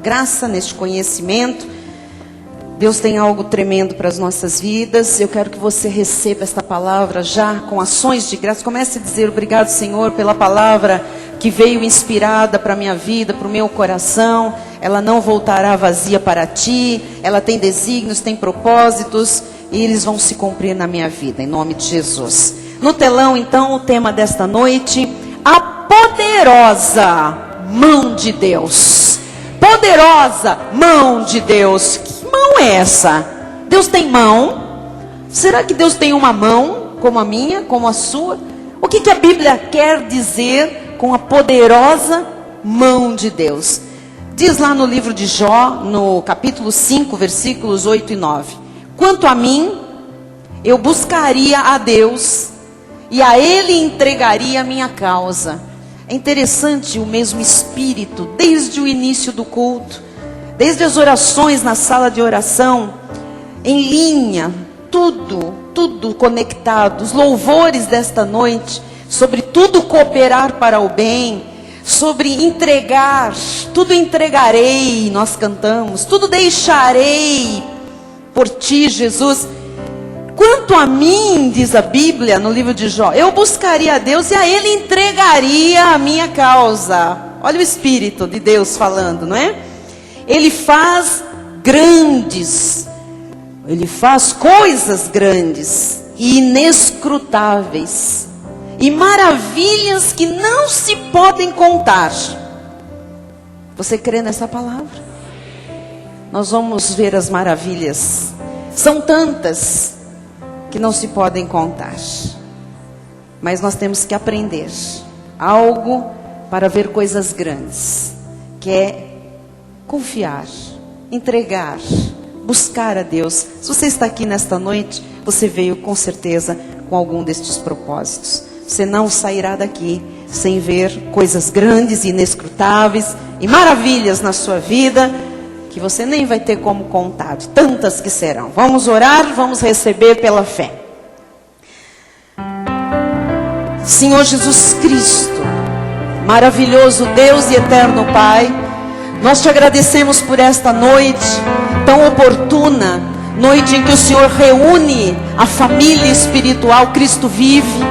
graça, neste conhecimento. Deus tem algo tremendo para as nossas vidas. Eu quero que você receba esta palavra já com ações de graça. Comece a dizer: obrigado, Senhor, pela palavra que veio inspirada para a minha vida, para o meu coração. Ela não voltará vazia para ti. Ela tem desígnios, tem propósitos, e eles vão se cumprir na minha vida, em nome de Jesus. No telão, então, o tema desta noite: a poderosa mão de Deus. Poderosa mão de Deus. Que mão é essa? Deus tem mão? Será que Deus tem uma mão como a minha, como a sua? O que a Bíblia quer dizer com a poderosa mão de Deus? Diz lá no livro de Jó, no capítulo 5, versículos 8 e 9. Quanto a mim, eu buscaria a Deus e a Ele entregaria a minha causa. É interessante o mesmo espírito, desde o início do culto, desde as orações na sala de oração, em linha, tudo conectado. Os louvores desta noite, sobre tudo cooperar para o bem, sobre entregar, tudo entregarei, nós cantamos, tudo deixarei por ti, Jesus. Quanto a mim, diz a Bíblia no livro de Jó, eu buscaria a Deus e a Ele entregaria a minha causa. Olha o Espírito de Deus falando, não é? Ele faz coisas grandes e inescrutáveis, e maravilhas que não se podem contar. Você crê nessa palavra? Nós vamos ver as maravilhas. São tantas que não se podem contar. Mas nós temos que aprender algo para ver coisas grandes, que é confiar, entregar, buscar a Deus. Se você está aqui nesta noite, você veio com certeza com algum destes propósitos. Você não sairá daqui sem ver coisas grandes, inescrutáveis e maravilhas na sua vida, que você nem vai ter como contar, de tantas que serão. Vamos orar, vamos receber pela fé. Senhor Jesus Cristo, maravilhoso Deus e eterno Pai, nós te agradecemos por esta noite tão oportuna, noite em que o Senhor reúne a família espiritual. Cristo vive,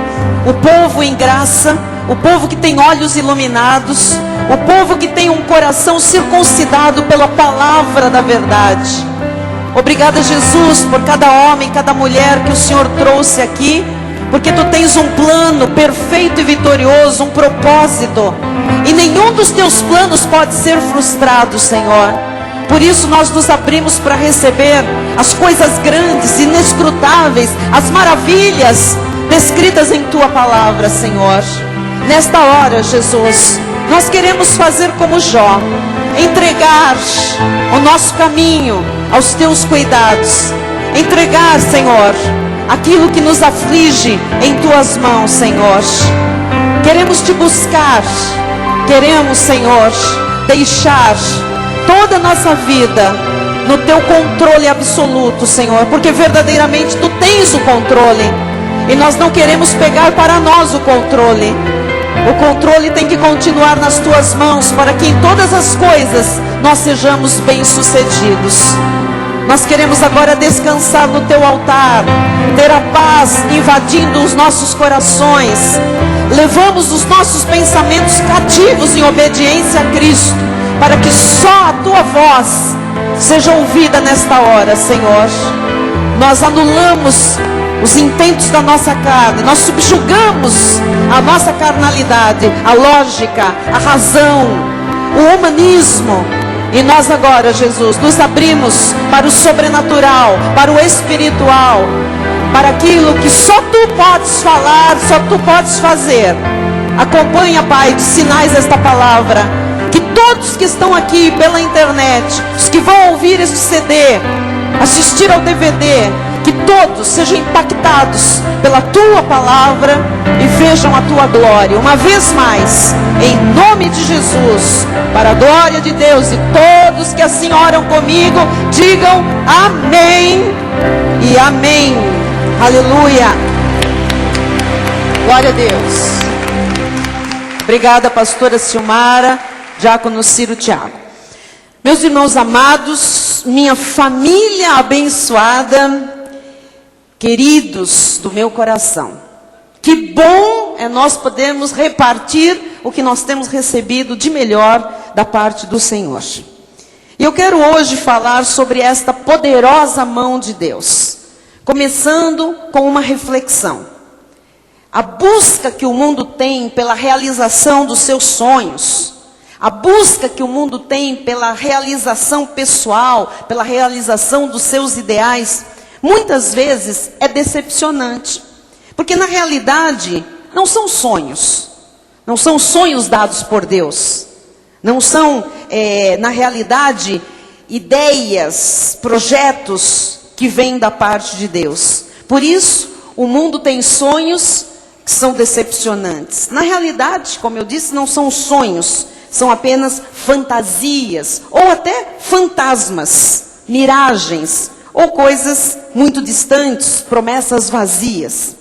o povo em graça, o povo que tem olhos iluminados, o povo que tem um coração circuncidado pela palavra da verdade. Obrigada, Jesus, por cada homem, cada mulher que o Senhor trouxe aqui, porque Tu tens um plano perfeito e vitorioso, um propósito, e nenhum dos Teus planos pode ser frustrado, Senhor. Por isso nós nos abrimos para receber as coisas grandes, inescrutáveis, as maravilhas descritas em Tua palavra, Senhor. Nesta hora, Jesus, nós queremos fazer como Jó, entregar o nosso caminho aos Teus cuidados, entregar, Senhor, aquilo que nos aflige em Tuas mãos, Senhor. Queremos Te buscar, queremos, Senhor, deixar toda a nossa vida no Teu controle absoluto, Senhor, porque verdadeiramente Tu tens o controle, e nós não queremos pegar para nós o controle. O controle tem que continuar nas Tuas mãos, para que em todas as coisas nós sejamos bem-sucedidos. Nós queremos agora descansar no Teu altar, ter a paz invadindo os nossos corações. Levamos os nossos pensamentos cativos em obediência a Cristo, para que só a Tua voz seja ouvida nesta hora, Senhor. Nós anulamos os intentos da nossa carne, nós subjugamos a nossa carnalidade, a lógica, a razão, o humanismo, e nós agora, Jesus, nos abrimos para o sobrenatural, para o espiritual, para aquilo que só Tu podes falar, só Tu podes fazer. Acompanha, Pai, de sinais esta palavra, que todos que estão aqui pela internet, os que vão ouvir este CD, assistir ao DVD, que todos sejam impactados pela Tua palavra e vejam a Tua glória. Uma vez mais, em nome de Jesus, para a glória de Deus, e todos que assim oram comigo, digam amém e amém. Aleluia. Glória a Deus. Obrigada, pastora Silmara, diácono Ciro Thiago. Meus irmãos amados, minha família abençoada, queridos do meu coração, que bom é nós podermos repartir o que nós temos recebido de melhor da parte do Senhor. E eu quero hoje falar sobre esta poderosa mão de Deus, começando com uma reflexão. A busca que o mundo tem pela realização dos seus sonhos, a busca que o mundo tem pela realização pessoal, pela realização dos seus ideais, muitas vezes é decepcionante. Porque na realidade, não são sonhos dados por Deus. Não são, na realidade, ideias, projetos que vêm da parte de Deus. Por isso, o mundo tem sonhos que são decepcionantes. Na realidade, como eu disse, não são sonhos, são apenas fantasias, ou até fantasmas, miragens, ou coisas muito distantes, promessas vazias.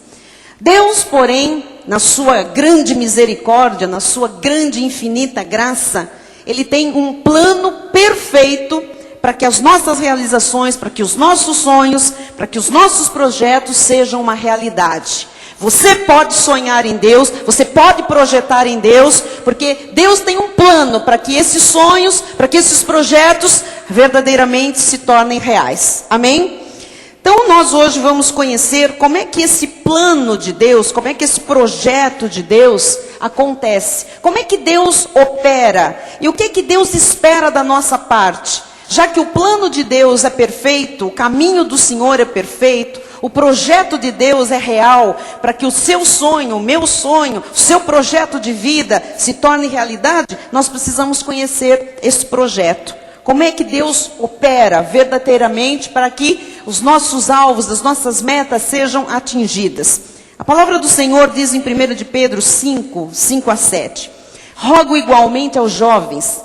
Deus, porém, na sua grande misericórdia, na sua grande e infinita graça, Ele tem um plano perfeito para que as nossas realizações, para que os nossos sonhos, para que os nossos projetos sejam uma realidade. Você pode sonhar em Deus, você pode projetar em Deus, porque Deus tem um plano para que esses sonhos, para que esses projetos verdadeiramente se tornem reais. Amém? Então nós hoje vamos conhecer como é que esse plano de Deus, como é que esse projeto de Deus acontece. Como é que Deus opera e o que que Deus espera da nossa parte. Já que o plano de Deus é perfeito, o caminho do Senhor é perfeito, o projeto de Deus é real, para que o seu sonho, o meu sonho, o seu projeto de vida se torne realidade, nós precisamos conhecer esse projeto. Como é que Deus opera verdadeiramente para que os nossos alvos, as nossas metas sejam atingidas. A palavra do Senhor diz em 1 de Pedro 5, 5 a 7. Rogo igualmente aos jovens,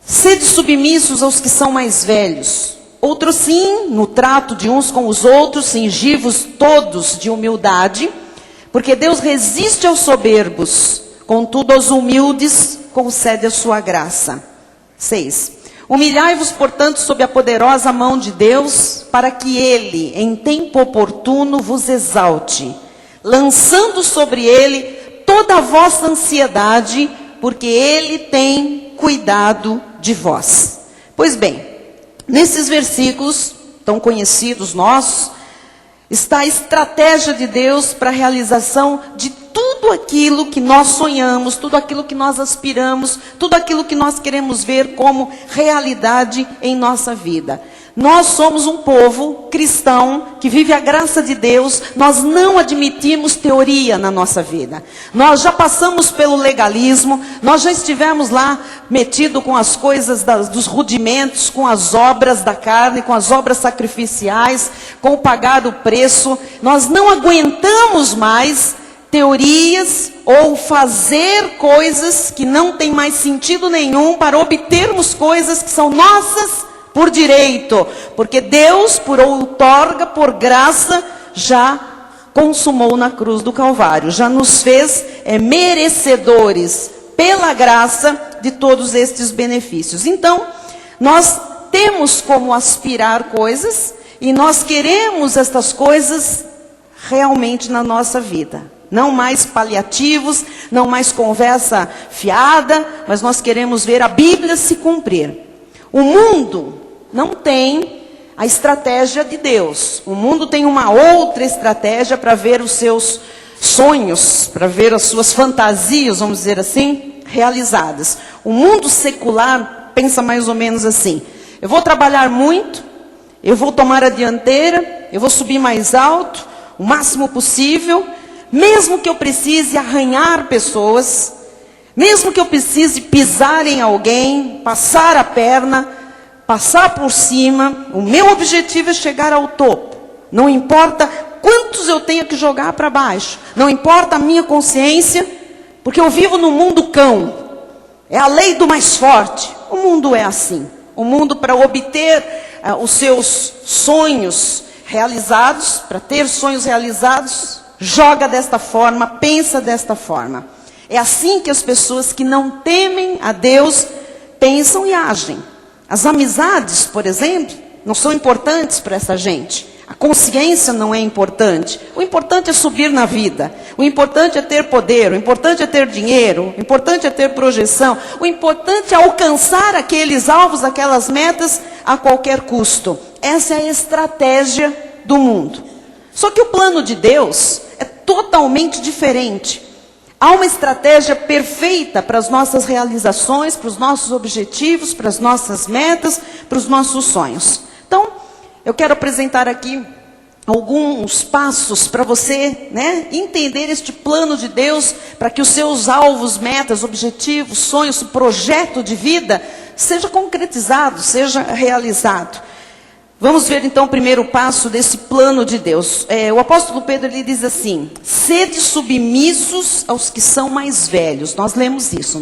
sede submissos aos que são mais velhos. Outros sim, no trato de uns com os outros, cingivos todos de humildade, porque Deus resiste aos soberbos, contudo aos humildes concede a sua graça. 6. Humilhai-vos, portanto, sob a poderosa mão de Deus, para que Ele, em tempo oportuno, vos exalte, lançando sobre Ele toda a vossa ansiedade, porque Ele tem cuidado de vós. Pois bem, nesses versículos, tão conhecidos nossos, está a estratégia de Deus para a realização de tudo aquilo que nós sonhamos, tudo aquilo que nós aspiramos, tudo aquilo que nós queremos ver como realidade em nossa vida. Nós somos um povo cristão que vive a graça de Deus, nós não admitimos teoria na nossa vida. Nós já passamos pelo legalismo, nós já estivemos lá metido com as coisas dos rudimentos, com as obras da carne, com as obras sacrificiais, com o pagar o preço. Nós não aguentamos mais teorias ou fazer coisas que não tem mais sentido nenhum para obtermos coisas que são nossas por direito, porque Deus, por outorga, por graça, já consumou na cruz do Calvário, já nos fez merecedores, pela graça, de todos estes benefícios. Então, nós temos como aspirar coisas, e nós queremos estas coisas realmente na nossa vida. Não mais paliativos, não mais conversa fiada, mas nós queremos ver a Bíblia se cumprir. O mundo não tem a estratégia de Deus. O mundo tem uma outra estratégia para ver os seus sonhos, para ver as suas fantasias, vamos dizer assim, realizadas. O mundo secular pensa mais ou menos assim: eu vou trabalhar muito, eu vou tomar a dianteira, eu vou subir mais alto, o máximo possível, mesmo que eu precise arranhar pessoas, mesmo que eu precise pisar em alguém, passar a perna, passar por cima, o meu objetivo é chegar ao topo. Não importa quantos eu tenho que jogar para baixo, não importa a minha consciência, porque eu vivo no mundo cão. É a lei do mais forte. O mundo é assim. O mundo, para obter os seus sonhos realizados, para ter sonhos realizados, joga desta forma, pensa desta forma. É assim que as pessoas que não temem a Deus pensam e agem. As amizades, por exemplo, não são importantes para essa gente. A consciência não é importante. O importante é subir na vida. O importante é ter poder. O importante é ter dinheiro. O importante é ter projeção. O importante é alcançar aqueles alvos, aquelas metas a qualquer custo. Essa é a estratégia do mundo. Só que o plano de Deus é totalmente diferente. Há uma estratégia perfeita para as nossas realizações, para os nossos objetivos, para as nossas metas, para os nossos sonhos. Então, eu quero apresentar aqui alguns passos para você, entender este plano de Deus, para que os seus alvos, metas, objetivos, sonhos, projeto de vida, seja concretizado, seja realizado. Vamos ver então o primeiro passo desse plano de Deus. O apóstolo Pedro, ele diz assim: sede submissos aos que são mais velhos. Nós lemos isso,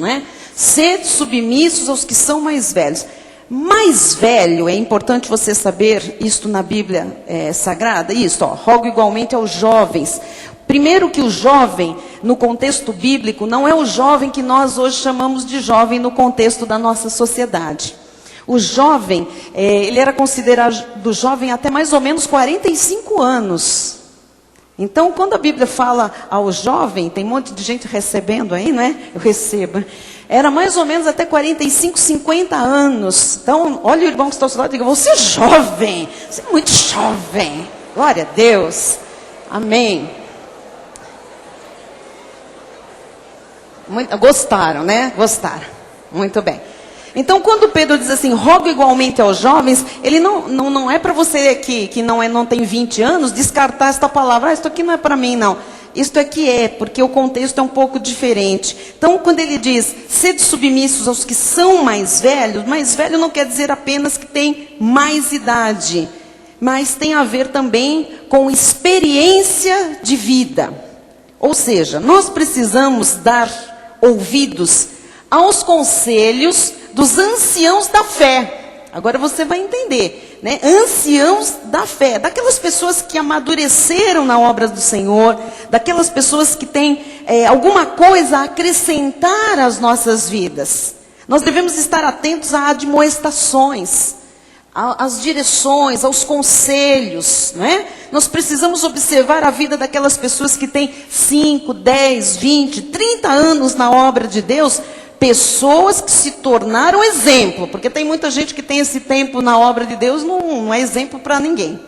Sede submissos aos que são mais velhos. Mais velho, é importante você saber isto na Bíblia Sagrada. Isso, rogo igualmente aos jovens. Primeiro que o jovem, no contexto bíblico, não é o jovem que nós hoje chamamos de jovem no contexto da nossa sociedade. O jovem, ele era considerado jovem até mais ou menos 45 anos. Então, quando a Bíblia fala ao jovem, tem um monte de gente recebendo aí, Eu recebo. Era mais ou menos até 45, 50 anos. Então, olha o irmão que está ao seu lado e diga: você é jovem, você é muito jovem. Glória a Deus. Amém. Gostaram, Gostaram. Muito bem. Então, quando Pedro diz assim, rogo igualmente aos jovens, ele não é para você que não tem 20 anos, descartar esta palavra. Isso aqui não é para mim, não. Isto aqui porque o contexto é um pouco diferente. Então, quando ele diz, sede submissos aos que são mais velho não quer dizer apenas que tem mais idade, mas tem a ver também com experiência de vida. Ou seja, nós precisamos dar ouvidos aos conselhos dos anciãos da fé. Agora você vai entender, Anciãos da fé, daquelas pessoas que amadureceram na obra do Senhor, daquelas pessoas que têm alguma coisa a acrescentar às nossas vidas. Nós devemos estar atentos a admoestações, às direções, aos conselhos, Nós precisamos observar a vida daquelas pessoas que têm 5, 10, 20, 30 anos na obra de Deus, pessoas que se tornaram exemplo, porque tem muita gente que tem esse tempo na obra de Deus, não é exemplo para ninguém,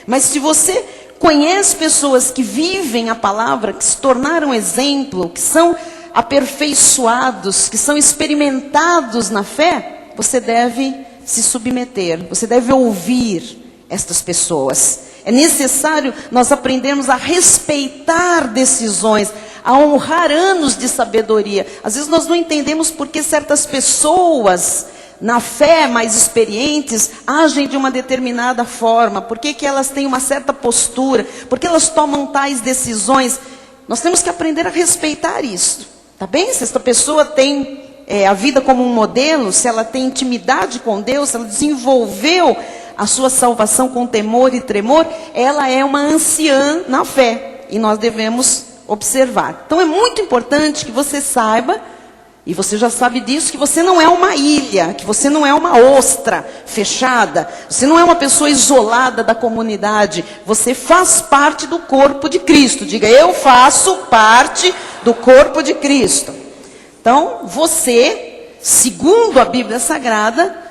Mas se você conhece pessoas que vivem a palavra, que se tornaram exemplo, que são aperfeiçoados, que são experimentados na fé, você deve se submeter, você deve ouvir estas pessoas. É necessário nós aprendermos a respeitar decisões, a honrar anos de sabedoria. Às vezes nós não entendemos por que certas pessoas, na fé mais experientes, agem de uma determinada forma, por que elas têm uma certa postura, por que elas tomam tais decisões. Nós temos que aprender a respeitar isso, tá bem? Se esta pessoa tem a vida como um modelo, se ela tem intimidade com Deus, se ela desenvolveu a sua salvação com temor e tremor, ela é uma anciã na fé, e nós devemos observar. Então é muito importante que você saiba, e você já sabe disso, que você não é uma ilha, que você não é uma ostra fechada, você não é uma pessoa isolada da comunidade, você faz parte do corpo de Cristo. Diga, eu faço parte do corpo de Cristo. Então, você, segundo a Bíblia Sagrada,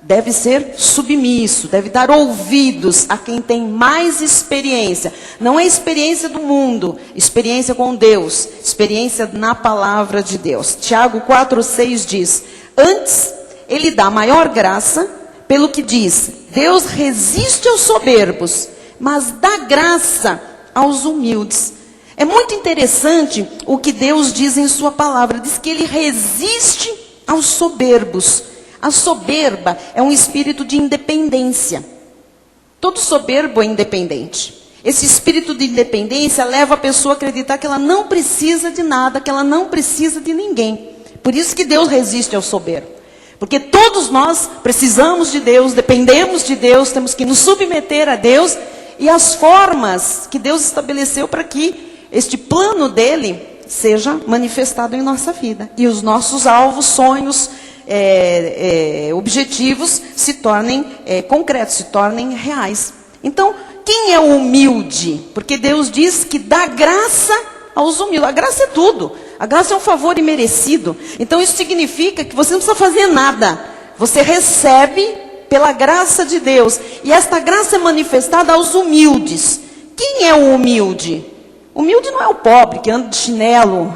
deve ser submisso, deve dar ouvidos a quem tem mais experiência. Não é experiência do mundo, experiência com Deus, experiência na palavra de Deus. Tiago 4,6 diz, antes ele dá maior graça, pelo que diz, Deus resiste aos soberbos, mas dá graça aos humildes. É muito interessante o que Deus diz em sua palavra, diz que ele resiste aos soberbos. A soberba é um espírito de independência. Todo soberbo é independente. Esse espírito de independência leva a pessoa a acreditar que ela não precisa de nada, que ela não precisa de ninguém. Por isso que Deus resiste ao soberbo. Porque todos nós precisamos de Deus, dependemos de Deus, temos que nos submeter a Deus e as formas que Deus estabeleceu para que este plano dele seja manifestado em nossa vida. E os nossos alvos, sonhos, objetivos se tornem concretos, se tornem reais. Então, quem é o humilde? Porque Deus diz que dá graça aos humildes. A graça é tudo. A graça é um favor imerecido. Então, isso significa que você não precisa fazer nada. Você recebe pela graça de Deus. E esta graça é manifestada aos humildes. Quem é o humilde? Humilde não é o pobre que anda de chinelo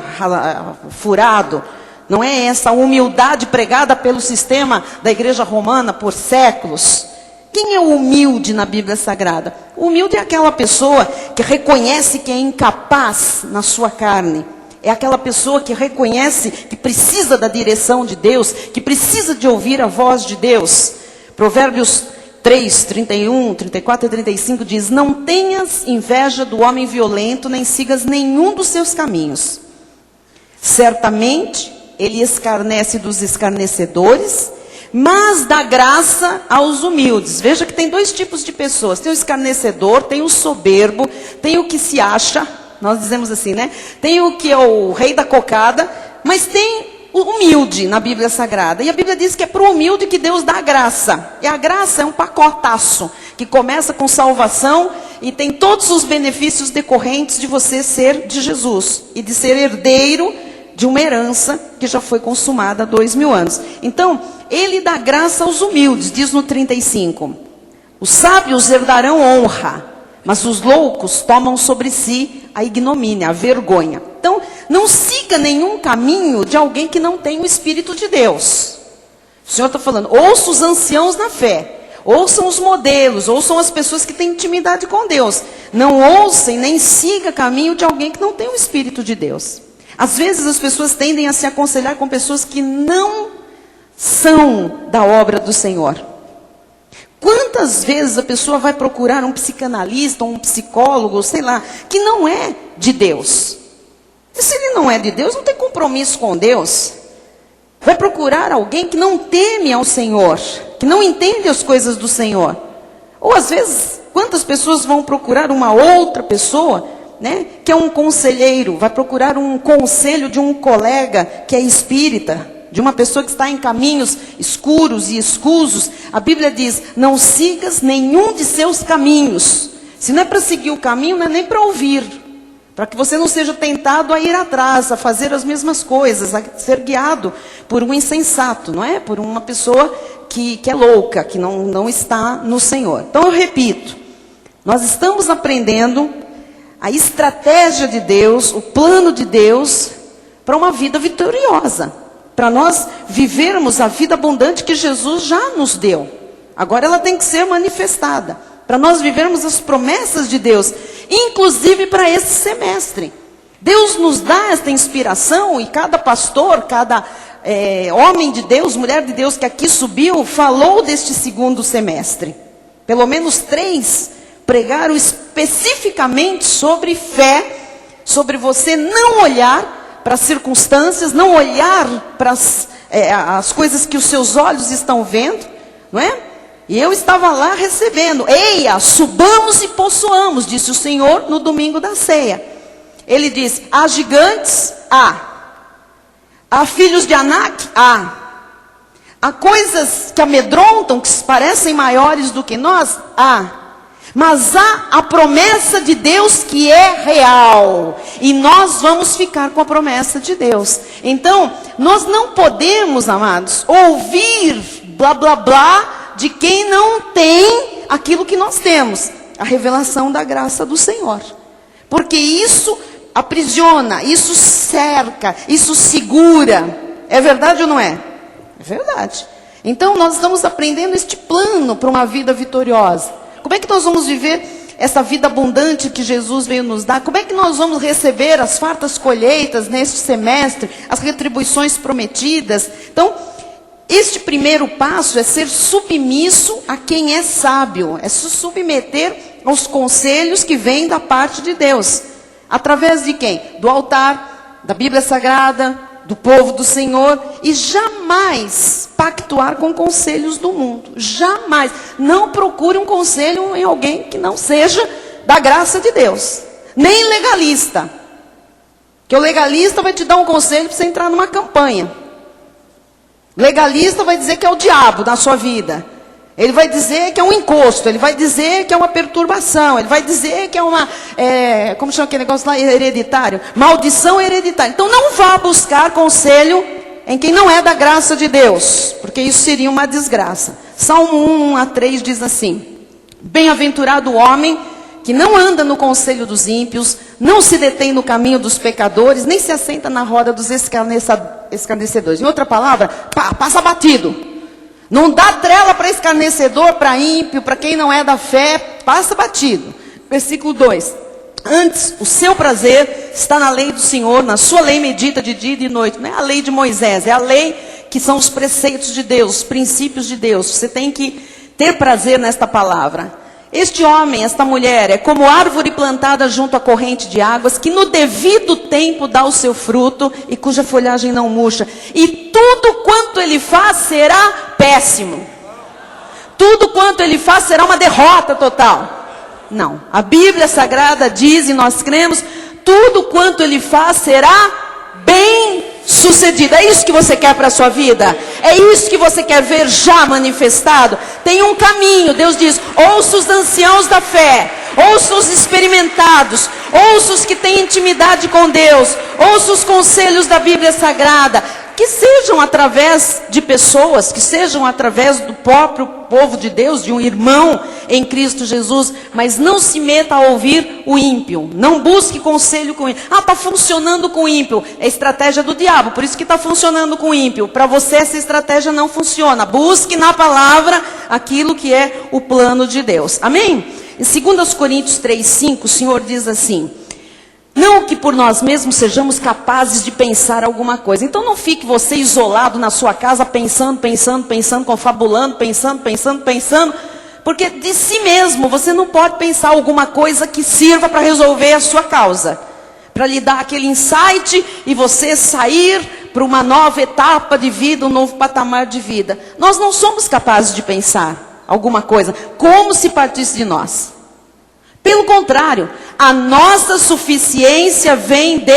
furado. Não é essa humildade pregada pelo sistema da igreja romana por séculos. Quem é o humilde na Bíblia Sagrada? O humilde é aquela pessoa que reconhece que é incapaz na sua carne. É aquela pessoa que reconhece que precisa da direção de Deus, que precisa de ouvir a voz de Deus. Provérbios 3, 31, 34 e 35 diz: não tenhas inveja do homem violento, nem sigas nenhum dos seus caminhos. Certamente ele escarnece dos escarnecedores, mas dá graça aos humildes. Veja que tem dois tipos de pessoas. Tem o escarnecedor, tem o soberbo, tem o que se acha, nós dizemos assim, né? Tem o que é o rei da cocada, mas tem o humilde na Bíblia Sagrada. E a Bíblia diz que é para o humilde que Deus dá graça. E a graça é um pacotaço, que começa com salvação e tem todos os benefícios decorrentes de você ser de Jesus. E de ser herdeiro de uma herança que já foi consumada há 2000 anos. Então, ele dá graça aos humildes, diz no 35. Os sábios herdarão honra, mas os loucos tomam sobre si a ignomínia, a vergonha. Então, não siga nenhum caminho de alguém que não tem o Espírito de Deus. O Senhor está falando, ouça os anciãos na fé, ouçam os modelos, ouçam as pessoas que têm intimidade com Deus. Não ouçam nem siga caminho de alguém que não tem o Espírito de Deus. Às vezes as pessoas tendem a se aconselhar com pessoas que não são da obra do Senhor. Quantas vezes a pessoa vai procurar um psicanalista, um psicólogo, sei lá, que não é de Deus? E se ele não é de Deus, não tem compromisso com Deus. Vai procurar alguém que não teme ao Senhor, que não entende as coisas do Senhor. Ou às vezes, quantas pessoas vão procurar uma outra pessoa, né, que é um conselheiro, vai procurar um conselho de um colega que é espírita, de uma pessoa que está em caminhos escuros e escusos. A Bíblia diz, não sigas nenhum de seus caminhos. Se não é para seguir o caminho, não é nem para ouvir. Para que você não seja tentado a ir atrás, a fazer as mesmas coisas, a ser guiado por um insensato, não é? Por uma pessoa que é louca, que não está no Senhor. Então eu repito, nós estamos aprendendo a estratégia de Deus, o plano de Deus para uma vida vitoriosa. Para nós vivermos a vida abundante que Jesus já nos deu. Agora ela tem que ser manifestada. Para nós vivermos as promessas de Deus, inclusive para esse semestre. Deus nos dá esta inspiração e cada pastor, cada homem de Deus, mulher de Deus que aqui subiu, falou deste segundo semestre. Pelo menos 3 pregaram especificamente sobre fé, sobre você não olhar para as circunstâncias, não olhar para as coisas que os seus olhos estão vendo, não é? E eu estava lá recebendo. Eia, subamos e possuamos, disse o Senhor no domingo da ceia. Ele diz, há gigantes? Há filhos de Anak? Há coisas que amedrontam, que parecem maiores do que nós? Mas há a promessa de Deus que é real. E nós vamos ficar com a promessa de Deus. Então, nós não podemos, amados, ouvir blá blá blá de quem não tem aquilo que nós temos. A revelação da graça do Senhor. Porque isso aprisiona, isso cerca, isso segura. É verdade ou não é? É verdade. Então, nós estamos aprendendo este plano para uma vida vitoriosa. Como é que nós vamos viver essa vida abundante que Jesus veio nos dar? Como é que nós vamos receber as fartas colheitas neste semestre, as retribuições prometidas? Então, este primeiro passo é ser submisso a quem é sábio, é se submeter aos conselhos que vêm da parte de Deus. Através de quem? Do altar, da Bíblia Sagrada, do povo do Senhor, e jamais pactuar com conselhos do mundo. Jamais. Não procure um conselho em alguém que não seja da graça de Deus. Nem legalista. Que o legalista vai te dar um conselho para você entrar numa campanha. Legalista vai dizer que é o diabo na sua vida. Ele vai dizer que é um encosto, ele vai dizer que é uma perturbação, ele vai dizer que é uma, como chama aquele negócio lá, hereditário? Maldição hereditária. Então não vá buscar conselho em quem não é da graça de Deus, porque isso seria uma desgraça. Salmo 1:3 diz assim: bem-aventurado o homem que não anda no conselho dos ímpios, não se detém no caminho dos pecadores, nem se assenta na roda dos escarnecedores. Em outra palavra, passa batido. Não dá trela para escarnecedor, para ímpio, para quem não é da fé, passa batido. Versículo 2. Antes, o seu prazer está na lei do Senhor, na sua lei medita de dia e de noite. Não é a lei de Moisés, é a lei que são os preceitos de Deus, os princípios de Deus. Você tem que ter prazer nesta palavra. Este homem, esta mulher, é como árvore plantada junto à corrente de águas, que no devido tempo dá o seu fruto e cuja folhagem não murcha. E tudo quanto ele faz será péssimo. Tudo quanto ele faz será uma derrota total. Não, a Bíblia Sagrada diz, e nós cremos, tudo quanto ele faz será bem sucedido. É isso que você quer para a sua vida? É isso que você quer ver já manifestado? Tem um caminho. Deus diz: ouça os anciãos da fé, ouça os experimentados, ouça os que têm intimidade com Deus, ouça os conselhos da Bíblia Sagrada, que sejam através de pessoas, que sejam através do próprio povo de Deus, de um irmão em Cristo Jesus, mas não se meta a ouvir o ímpio, não busque conselho com o ímpio. Está funcionando com o ímpio, é estratégia do diabo, por isso que está funcionando com o ímpio. Para você essa estratégia não funciona, busque na palavra aquilo que é o plano de Deus, amém? Em 2 Coríntios 3:5, o Senhor diz assim: não que por nós mesmos sejamos capazes de pensar alguma coisa. Então não fique você isolado na sua casa pensando, confabulando, pensando. Porque de si mesmo você não pode pensar alguma coisa que sirva para resolver a sua causa. Para lhe dar aquele insight e você sair para uma nova etapa de vida, um novo patamar de vida. Nós não somos capazes de pensar alguma coisa como se partisse de nós. Pelo contrário, a nossa suficiência vem de...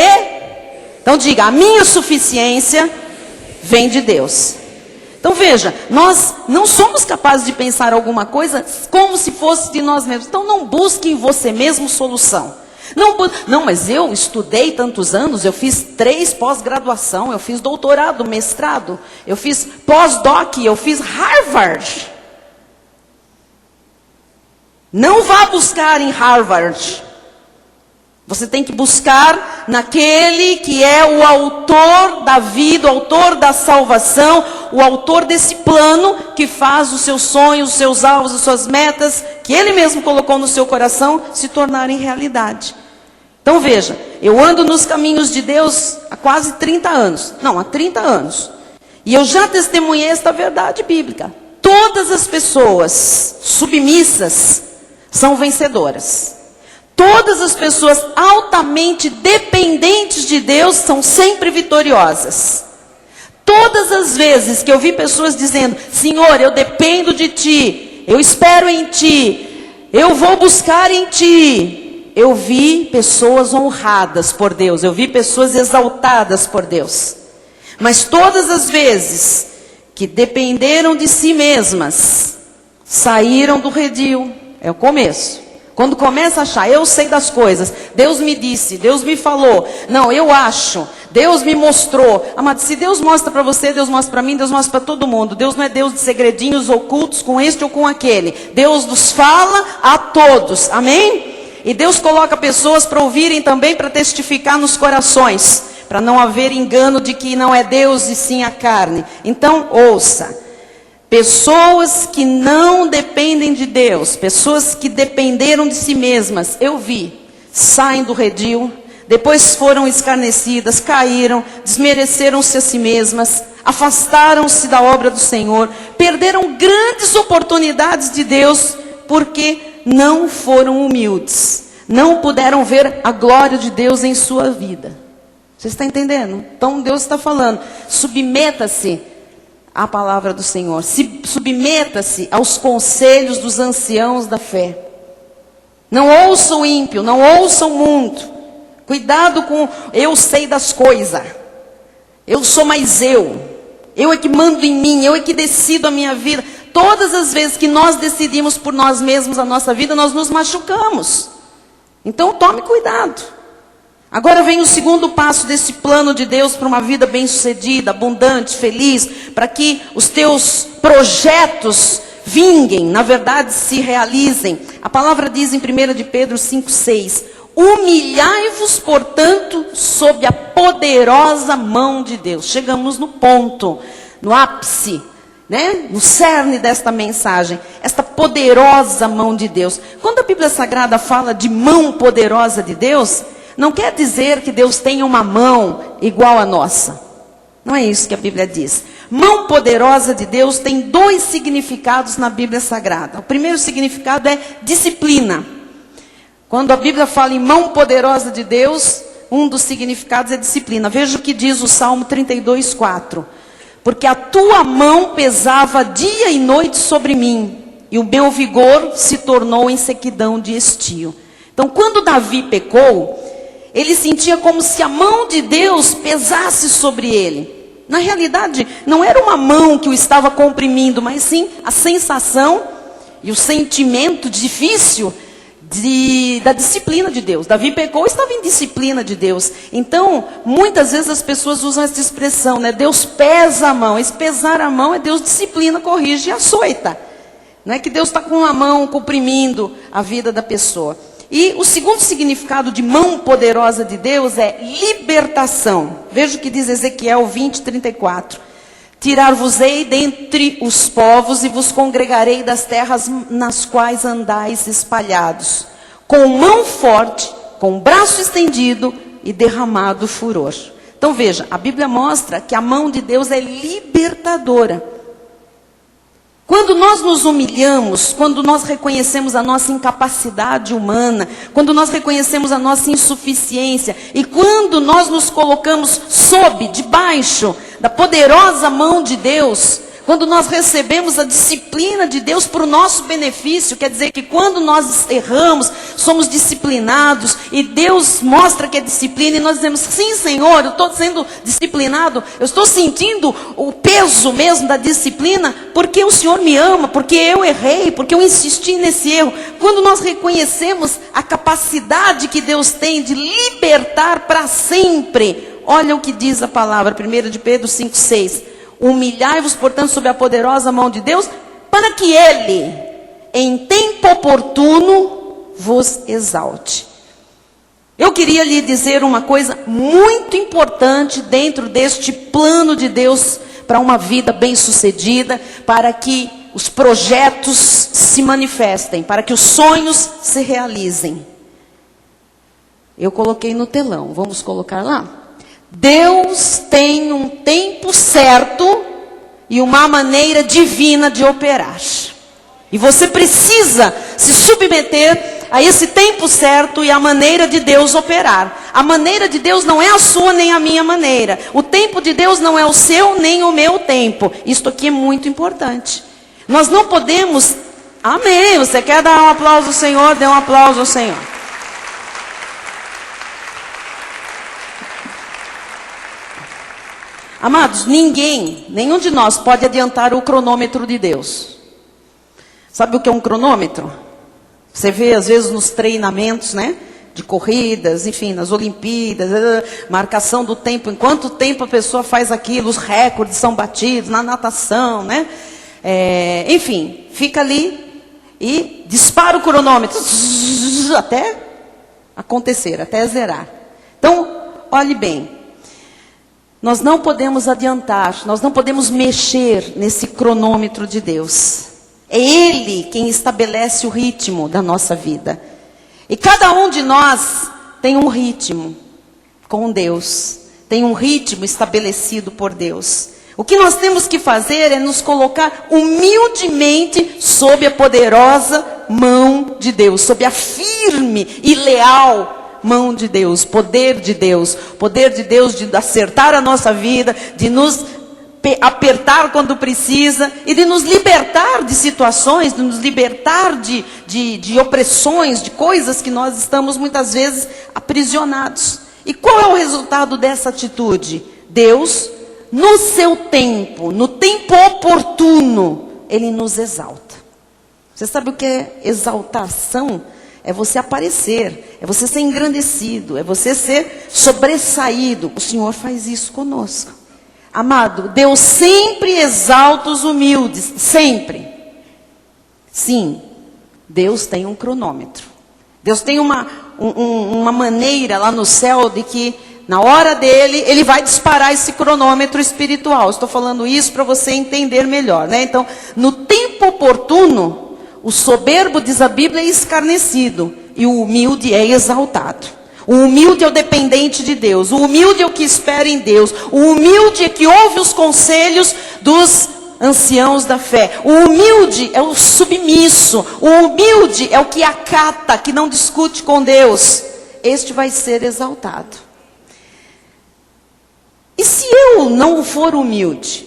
Então diga, a minha suficiência vem de Deus. Então veja, nós não somos capazes de pensar alguma coisa como se fosse de nós mesmos. Então não busque em você mesmo solução. Não, mas eu estudei tantos anos, eu fiz 3 pós-graduação, eu fiz doutorado, mestrado, eu fiz pós-doc, eu fiz Harvard. Não vá buscar em Harvard. Você tem que buscar naquele que é o autor da vida, o autor da salvação, o autor desse plano que faz os seus sonhos, os seus alvos, as suas metas, que Ele mesmo colocou no seu coração, se tornarem realidade. Então veja, eu ando nos caminhos de Deus há quase 30 anos. Não, há 30 anos. E eu já testemunhei esta verdade bíblica. Todas as pessoas submissas são vencedoras. Todas as pessoas altamente dependentes de Deus são sempre vitoriosas. Todas as vezes que eu vi pessoas dizendo: Senhor, eu dependo de Ti, eu espero em Ti, eu vou buscar em Ti, eu vi pessoas honradas por Deus, eu vi pessoas exaltadas por Deus. Mas todas as vezes que dependeram de si mesmas, saíram do redil. É o começo. Quando começa a achar, eu sei das coisas, Deus me disse, Deus me falou, não, eu acho, Deus me mostrou. Amado, se Deus mostra para você, Deus mostra para mim, Deus mostra para todo mundo. Deus não é Deus de segredinhos ocultos com este ou com aquele. Deus nos fala a todos, amém? E Deus coloca pessoas para ouvirem também, para testificar nos corações, para não haver engano de que não é Deus e sim a carne. Então, ouça. Pessoas que não dependem de Deus, pessoas que dependeram de si mesmas, eu vi, saem do redil, depois foram escarnecidas, caíram, desmereceram-se a si mesmas, afastaram-se da obra do Senhor, perderam grandes oportunidades de Deus, porque não foram humildes, não puderam ver a glória de Deus em sua vida. Você está entendendo? Então Deus está falando, submeta-se a palavra do Senhor, submeta-se aos conselhos dos anciãos da fé. Não ouça o ímpio, não ouça o mundo. Cuidado com eu sei das coisas, eu sou mais eu. Eu é que mando em mim, eu é que decido a minha vida. Todas as vezes que nós decidimos por nós mesmos a nossa vida, nós nos machucamos. Então tome cuidado. Agora vem o segundo passo desse plano de Deus para uma vida bem-sucedida, abundante, feliz, para que os teus projetos vinguem, na verdade se realizem. A palavra diz em 1 de Pedro 5,6: humilhai-vos, portanto, sob a poderosa mão de Deus. Chegamos no ponto, no ápice, né? No cerne desta mensagem, esta poderosa mão de Deus. Quando a Bíblia Sagrada fala de mão poderosa de Deus, não quer dizer que Deus tenha uma mão igual à nossa. Não é isso que a Bíblia diz. Mão poderosa de Deus tem dois significados na Bíblia Sagrada. O primeiro significado é disciplina. Quando a Bíblia fala em mão poderosa de Deus, um dos significados é disciplina. Veja o que diz o Salmo 32:4. Porque a tua mão pesava dia e noite sobre mim, e o meu vigor se tornou em sequidão de estio. Então, quando Davi pecou, ele sentia como se a mão de Deus pesasse sobre ele. Na realidade, não era uma mão que o estava comprimindo, mas sim a sensação e o sentimento difícil da disciplina de Deus. Davi pecou, estava em disciplina de Deus. Então, muitas vezes as pessoas usam essa expressão, né? Deus pesa a mão. Esse pesar a mão é Deus disciplina, corrige e açoita. Não é que Deus está com a mão comprimindo a vida da pessoa. E o segundo significado de mão poderosa de Deus é libertação. Veja o que diz Ezequiel 20:34. Tirar-vos-ei dentre os povos e vos congregarei das terras nas quais andais espalhados, com mão forte, com braço estendido e derramado furor. Então veja, a Bíblia mostra que a mão de Deus é libertadora. Quando nós nos humilhamos, quando nós reconhecemos a nossa incapacidade humana, quando nós reconhecemos a nossa insuficiência, e quando nós nos colocamos debaixo da poderosa mão de Deus, quando nós recebemos a disciplina de Deus para o nosso benefício, quer dizer que quando nós erramos, somos disciplinados, e Deus mostra que é disciplina, e nós dizemos, sim Senhor, eu estou sendo disciplinado, eu estou sentindo o peso mesmo da disciplina, porque o Senhor me ama, porque eu errei, porque eu insisti nesse erro. Quando nós reconhecemos a capacidade que Deus tem de libertar para sempre, olha o que diz a palavra, 1 de Pedro 5,6. Humilhai-vos, portanto, sob a poderosa mão de Deus, para que Ele, em tempo oportuno, vos exalte. Eu queria lhe dizer uma coisa muito importante dentro deste plano de Deus para uma vida bem-sucedida, para que os projetos se manifestem, para que os sonhos se realizem. Eu coloquei no telão, vamos colocar lá? Deus tem um tempo certo e uma maneira divina de operar. E você precisa se submeter a esse tempo certo e a maneira de Deus operar. A maneira de Deus não é a sua nem a minha maneira. O tempo de Deus não é o seu nem o meu tempo. Isto aqui é muito importante. Nós não podemos... Amém. Você quer dar um aplauso ao Senhor? Dê um aplauso ao Senhor. Amados, nenhum de nós pode adiantar o cronômetro de Deus. Sabe o que é um cronômetro? Você vê às vezes nos treinamentos, né? De corridas, enfim, nas Olimpíadas, marcação do tempo, em quanto tempo a pessoa faz aquilo, os recordes são batidos, na natação, né? Enfim, fica ali e dispara o cronômetro, até acontecer, até zerar. Então, olhe bem. Nós não podemos adiantar, nós não podemos mexer nesse cronômetro de Deus. É Ele quem estabelece o ritmo da nossa vida. E cada um de nós tem um ritmo com Deus. Tem um ritmo estabelecido por Deus. O que nós temos que fazer é nos colocar humildemente sob a poderosa mão de Deus. Sob a firme e leal mão de Deus, poder de Deus de acertar a nossa vida, de nos apertar quando precisa e de nos libertar de situações, de nos libertar de opressões, de coisas que nós estamos muitas vezes aprisionados. E qual é o resultado dessa atitude? Deus no seu tempo, no tempo oportuno, Ele nos exalta. Você sabe o que é exaltação? É você aparecer, é você ser engrandecido, é você ser sobressaído. O Senhor faz isso conosco. Amado, Deus sempre exalta os humildes, sempre. Sim, Deus tem um cronômetro. Deus tem uma maneira lá no céu de que, na hora dele, Ele vai disparar esse cronômetro espiritual. Estou falando isso para você entender melhor, né? Então, no tempo oportuno, o soberbo, diz a Bíblia, é escarnecido e o humilde é exaltado. O humilde é o dependente de Deus. O humilde é o que espera em Deus. O humilde é que ouve os conselhos dos anciãos da fé. O humilde é o submisso. O humilde é o que acata, que não discute com Deus. Este vai ser exaltado. E se eu não for humilde,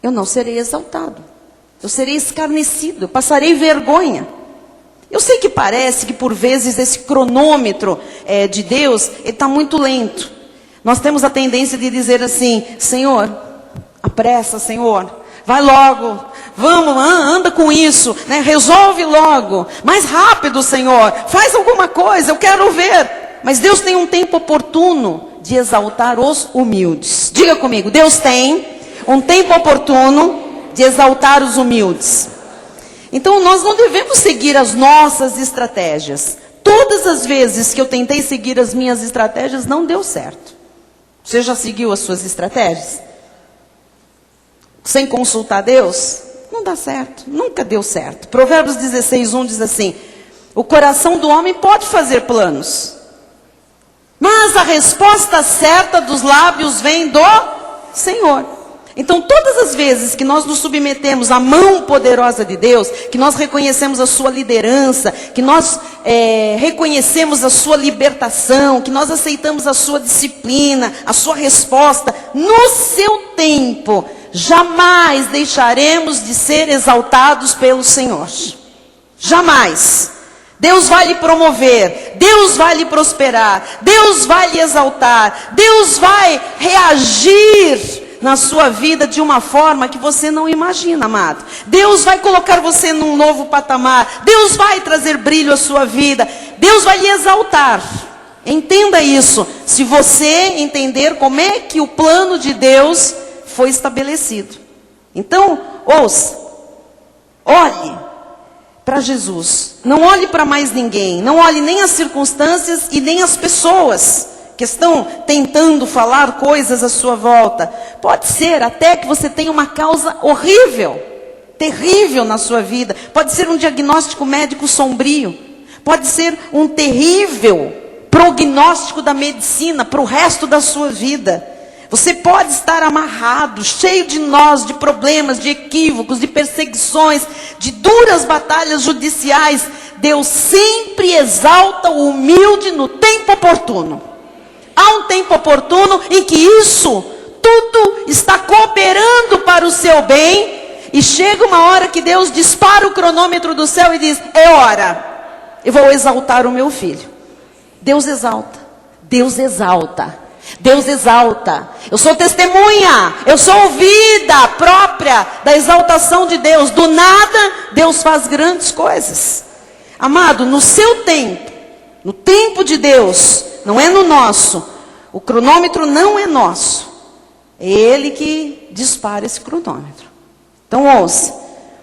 eu não serei exaltado. Eu serei escarnecido, eu passarei vergonha. Eu sei que parece que por vezes esse cronômetro de Deus, ele está muito lento. Nós temos a tendência de dizer assim: Senhor, apressa, Senhor, vai logo, vamos, anda com isso, né? Resolve logo, mais rápido, Senhor, faz alguma coisa, eu quero ver. Mas Deus tem um tempo oportuno de exaltar os humildes. Diga comigo, Deus tem um tempo oportuno de exaltar os humildes. Então nós não devemos seguir as nossas estratégias. Todas as vezes que eu tentei seguir as minhas estratégias, não deu certo. Você já seguiu as suas estratégias? Sem consultar Deus? Não dá certo, nunca deu certo. Provérbios 16:1 diz assim: o coração do homem pode fazer planos, mas a resposta certa dos lábios vem do Senhor. Então, todas as vezes que nós nos submetemos à mão poderosa de Deus, que nós reconhecemos a sua liderança, que nós reconhecemos a sua libertação, que nós aceitamos a sua disciplina, a sua resposta, no seu tempo, jamais deixaremos de ser exaltados pelo Senhor. Jamais. Deus vai lhe promover, Deus vai lhe prosperar, Deus vai lhe exaltar, Deus vai reagir na sua vida de uma forma que você não imagina, amado. Deus vai colocar você num novo patamar. Deus vai trazer brilho à sua vida. Deus vai lhe exaltar. Entenda isso. Se você entender como é que o plano de Deus foi estabelecido. Então, ouça. Olhe para Jesus. Não olhe para mais ninguém. Não olhe nem as circunstâncias e nem as pessoas que estão tentando falar coisas à sua volta. Pode ser até que você tenha uma causa horrível, terrível na sua vida. Pode ser um diagnóstico médico sombrio. Pode ser um terrível prognóstico da medicina para o resto da sua vida. Você pode estar amarrado, cheio de nós, de problemas, de equívocos, de perseguições, de duras batalhas judiciais. Deus sempre exalta o humilde no tempo oportuno. Há um tempo oportuno em que isso tudo está cooperando para o seu bem. E chega uma hora que Deus dispara o cronômetro do céu e diz: é hora, eu vou exaltar o meu filho. Deus exalta, Deus exalta, Deus exalta. Eu sou testemunha, eu sou ouvida própria da exaltação de Deus. Do nada, Deus faz grandes coisas. Amado, no seu tempo, no tempo de Deus, não é no nosso. O cronômetro não é nosso. É Ele que dispara esse cronômetro. Então ouça,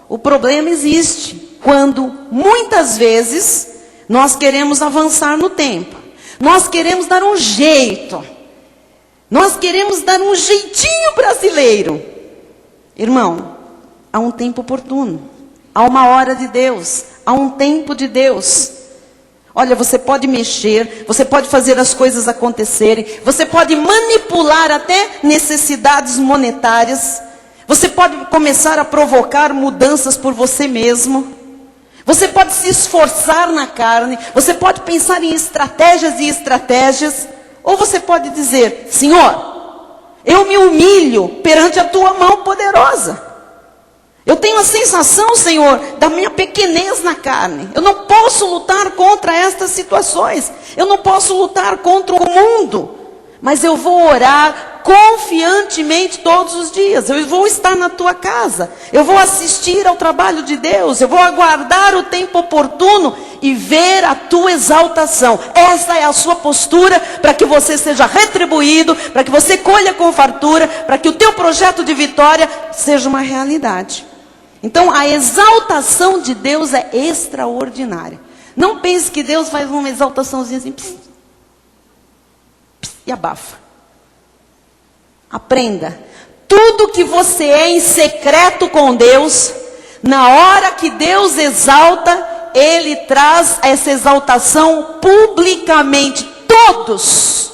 o problema existe quando muitas vezes nós queremos avançar no tempo. Nós queremos dar um jeito. Nós queremos dar um jeitinho brasileiro. Irmão, há um tempo oportuno. Há uma hora de Deus. Há um tempo de Deus. Olha, você pode mexer, você pode fazer as coisas acontecerem, você pode manipular até necessidades monetárias, você pode começar a provocar mudanças por você mesmo, você pode se esforçar na carne, você pode pensar em estratégias e estratégias, ou você pode dizer: Senhor, eu me humilho perante a tua mão poderosa. Eu tenho a sensação, Senhor, da minha pequenez na carne. Eu não posso lutar contra estas situações. Eu não posso lutar contra o mundo. Mas eu vou orar confiantemente todos os dias. Eu vou estar na tua casa, eu vou assistir ao trabalho de Deus, eu vou aguardar o tempo oportuno e ver a tua exaltação. Essa é a sua postura para que você seja retribuído, para que você colha com fartura, para que o teu projeto de vitória seja uma realidade. Então a exaltação de Deus é extraordinária. Não pense que Deus faz uma exaltaçãozinha assim, pss, pss, e abafa. Aprenda. Tudo que você é em secreto com Deus, na hora que Deus exalta, Ele traz essa exaltação publicamente. Todos,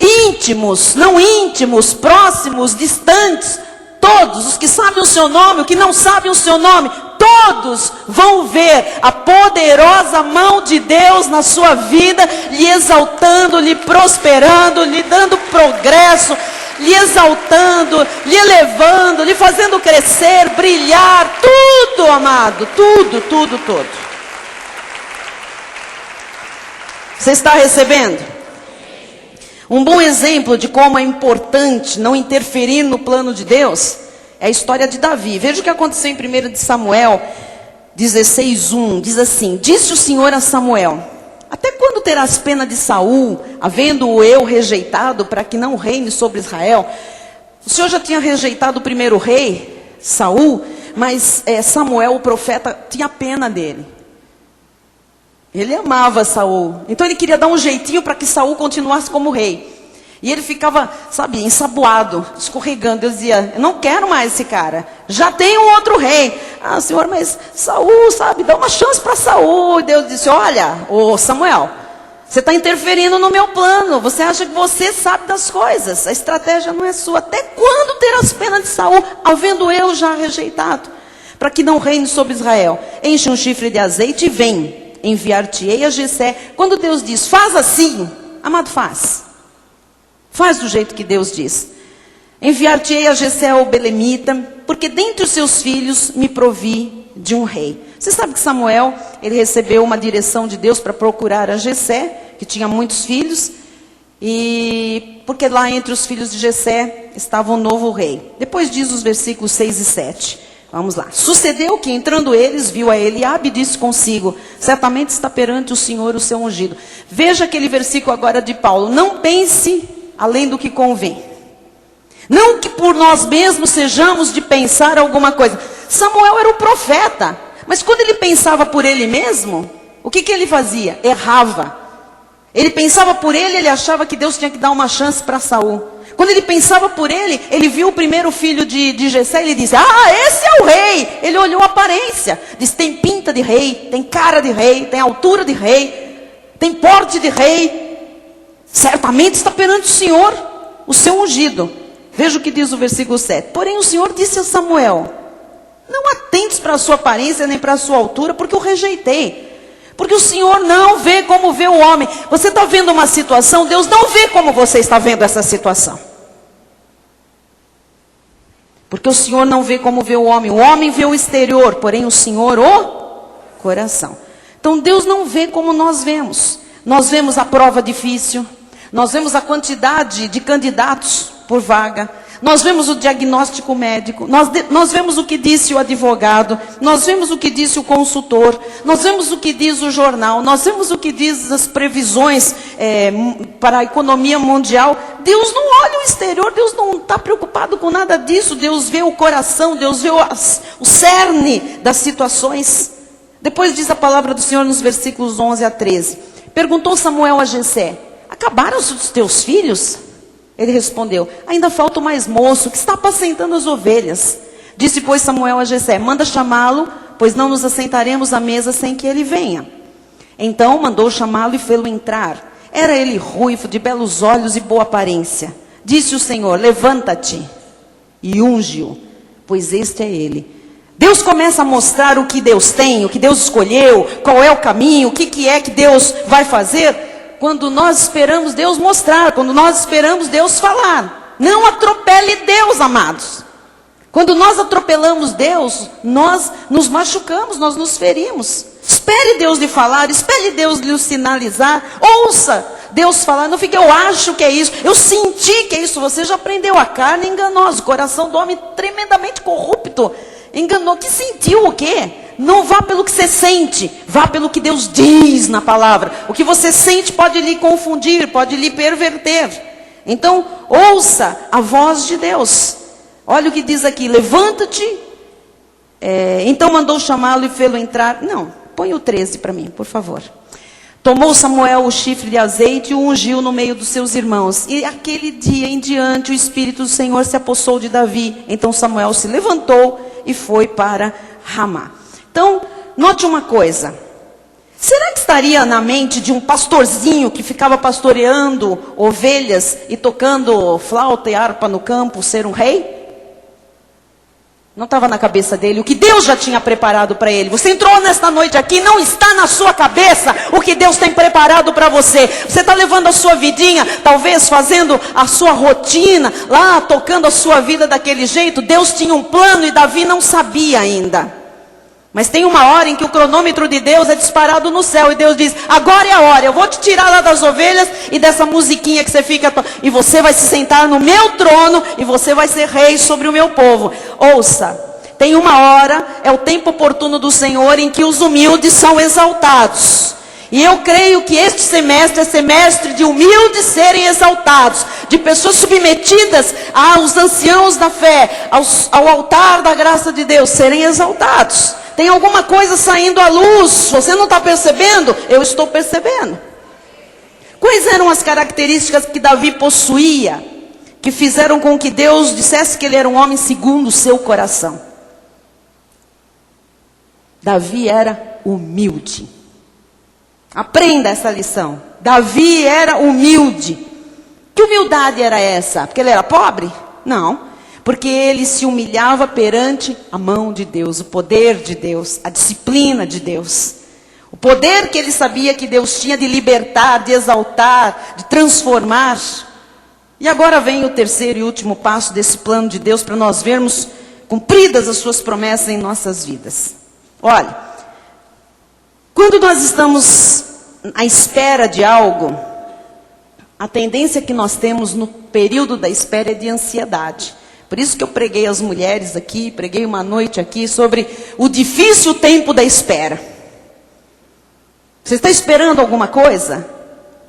íntimos, não íntimos, próximos, distantes, todos, os que sabem o seu nome, os que não sabem o seu nome, todos vão ver a poderosa mão de Deus na sua vida, lhe exaltando, lhe prosperando, lhe dando progresso, lhe exaltando, lhe elevando, lhe fazendo crescer, brilhar, tudo, amado, tudo, tudo, tudo. Você está recebendo? Um bom exemplo de como é importante não interferir no plano de Deus é a história de Davi. Veja o que aconteceu em 1 de Samuel 16:1. Diz assim: disse o Senhor a Samuel: até quando terás pena de Saul, havendo-o eu rejeitado, para que não reine sobre Israel? O Senhor já tinha rejeitado o primeiro rei, Saul, mas Samuel, o profeta, tinha pena dele. Ele amava Saul, então ele queria dar um jeitinho para que Saul continuasse como rei. E ele ficava, sabe, ensaboado, escorregando. Deus dizia: eu não quero mais esse cara, já tem um outro rei. Ah, Senhor, mas Saul, sabe, dá uma chance para Saul. E Deus disse: olha, ô Samuel, você está interferindo no meu plano. Você acha que você sabe das coisas, a estratégia não é sua. Até quando terás pena de Saul, havendo eu já rejeitado, para que não reine sobre Israel? Enche um chifre de azeite e vem, enviar-te-ei a Jessé. Quando Deus diz, faz assim, amado, faz. Faz do jeito que Deus diz. Enviar-te-ei a Jessé o belemita, porque dentre os seus filhos me provi de um rei. Você sabe que Samuel, ele recebeu uma direção de Deus para procurar a Jessé, que tinha muitos filhos, e porque lá entre os filhos de Jessé estava um novo rei. Depois diz os versículos 6 e 7. Vamos lá. Sucedeu que, entrando eles, viu a Eliabe e disse consigo: certamente está perante o Senhor o seu ungido. Veja aquele versículo agora de Paulo: não pense além do que convém. Não que por nós mesmos sejamos de pensar alguma coisa. Samuel era o profeta, mas quando ele pensava por ele mesmo, o que ele fazia? Errava. Ele pensava por ele, ele achava que Deus tinha que dar uma chance para Saul. Quando ele pensava por ele, ele viu o primeiro filho de Jessé e ele disse: ah, esse é o rei. Ele olhou a aparência, disse: tem pinta de rei, tem cara de rei, tem altura de rei, tem porte de rei. Certamente está perante o Senhor o seu ungido. Veja o que diz o versículo 7. Porém o Senhor disse a Samuel: não atentes para a sua aparência nem para a sua altura, porque eu rejeitei. Porque o Senhor não vê como vê o homem. Você está vendo uma situação, Deus não vê como você está vendo essa situação. Porque o Senhor não vê como vê o homem vê o exterior, porém o Senhor o coração. Então Deus não vê como nós vemos. Nós vemos a prova difícil, nós vemos a quantidade de candidatos por vaga, nós vemos o diagnóstico médico, nós vemos o que disse o advogado, nós vemos o que disse o consultor, nós vemos o que diz o jornal, nós vemos o que diz as previsões para a economia mundial. Deus não olha o exterior, Deus não está preocupado com nada disso. Deus vê o coração, Deus vê o cerne das situações. Depois diz a palavra do Senhor nos versículos 11 a 13. Perguntou Samuel a Jessé: acabaram os teus filhos? Ele respondeu: ainda falta o mais moço, que está apacentando as ovelhas. Disse, pois, Samuel a Jessé: manda chamá-lo, pois não nos assentaremos à mesa sem que ele venha. Então mandou chamá-lo e fê-lo entrar. Era ele ruivo, de belos olhos e boa aparência. Disse o Senhor: levanta-te e unge-o, pois este é ele. Deus começa a mostrar o que Deus tem, o que Deus escolheu, qual é o caminho, o que é que Deus vai fazer, quando nós esperamos Deus mostrar, quando nós esperamos Deus falar. Não atropele Deus, amados. Quando nós atropelamos Deus, nós nos machucamos, nós nos ferimos. Espere Deus lhe falar, espere Deus lhe sinalizar, ouça Deus fala, não fica, eu acho que é isso, eu senti que é isso. Você já aprendeu, a carne é enganosa, o coração do homem tremendamente corrupto. Enganou, que sentiu o quê? Não vá pelo que você sente, vá pelo que Deus diz na palavra. O que você sente pode lhe confundir, pode lhe perverter. Então, ouça a voz de Deus. Olha o que diz aqui, levanta-te. Então mandou chamá-lo e fê-lo entrar. Não, põe o 13 para mim, por favor. Tomou Samuel o chifre de azeite e o ungiu no meio dos seus irmãos. E aquele dia em diante o Espírito do Senhor se apossou de Davi. Então Samuel se levantou e foi para Ramá. Então, note uma coisa. Será que estaria na mente de um pastorzinho que ficava pastoreando ovelhas e tocando flauta e harpa no campo ser um rei? Não estava na cabeça dele o que Deus já tinha preparado para ele. Você entrou nesta noite aqui, não está na sua cabeça o que Deus tem preparado para você. Você está levando a sua vidinha, talvez fazendo a sua rotina, lá tocando a sua vida daquele jeito. Deus tinha um plano e Davi não sabia ainda. Mas tem uma hora em que o cronômetro de Deus é disparado no céu. E Deus diz, agora é a hora, eu vou te tirar lá das ovelhas e dessa musiquinha que você fica... E você vai se sentar no meu trono e você vai ser rei sobre o meu povo. Ouça, tem uma hora, é o tempo oportuno do Senhor em que os humildes são exaltados. E eu creio que este semestre é semestre de humildes serem exaltados. De pessoas submetidas aos anciãos da fé, ao altar da graça de Deus, serem exaltados. Tem alguma coisa saindo à luz, você não está percebendo? Eu estou percebendo. Quais eram as características que Davi possuía, que fizeram com que Deus dissesse que ele era um homem segundo o seu coração? Davi era humilde. Aprenda essa lição. Davi era humilde. Que humildade era essa? Porque ele era pobre? Não. Porque ele se humilhava perante a mão de Deus, o poder de Deus, a disciplina de Deus. O poder que ele sabia que Deus tinha de libertar, de exaltar, de transformar. E agora vem o terceiro e último passo desse plano de Deus para nós vermos cumpridas as suas promessas em nossas vidas. Olha, quando nós estamos à espera de algo, a tendência que nós temos no período da espera é de ansiedade. Por isso que eu preguei às mulheres aqui, preguei uma noite aqui sobre o difícil tempo da espera. Você está esperando alguma coisa?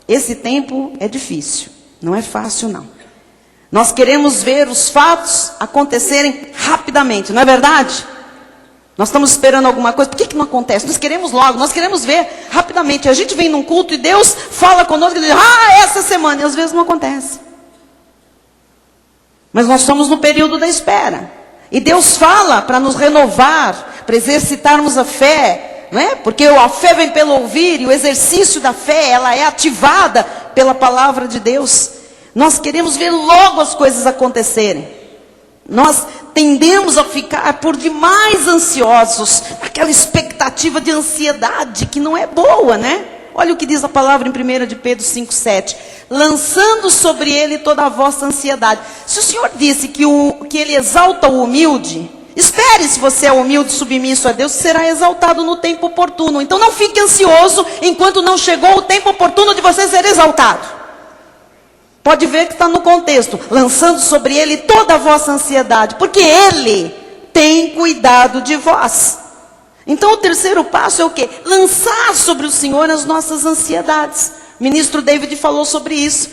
Esse tempo é difícil, não é fácil não. Nós queremos ver os fatos acontecerem rapidamente, não é verdade? Nós estamos esperando alguma coisa, por que não acontece? Nós queremos logo, nós queremos ver rapidamente. A gente vem num culto e Deus fala conosco e diz, essa semana, e às vezes não acontece. Mas nós estamos no período da espera. E Deus fala para nos renovar, para exercitarmos a fé, não é? Porque a fé vem pelo ouvir, e o exercício da fé, ela é ativada pela palavra de Deus. Nós queremos ver logo as coisas acontecerem. Nós tendemos a ficar por demais ansiosos, aquela expectativa de ansiedade que não é boa, né? Olha o que diz a palavra em 1 de Pedro 5,7. Lançando sobre ele toda a vossa ansiedade. Se o Senhor disse que ele exalta o humilde, espere, se você é humilde e submisso a Deus, será exaltado no tempo oportuno. Então não fique ansioso enquanto não chegou o tempo oportuno de você ser exaltado. Pode ver que está no contexto. Lançando sobre ele toda a vossa ansiedade, porque ele tem cuidado de vós. Então o terceiro passo é o quê? Lançar sobre o Senhor as nossas ansiedades. O ministro David falou sobre isso,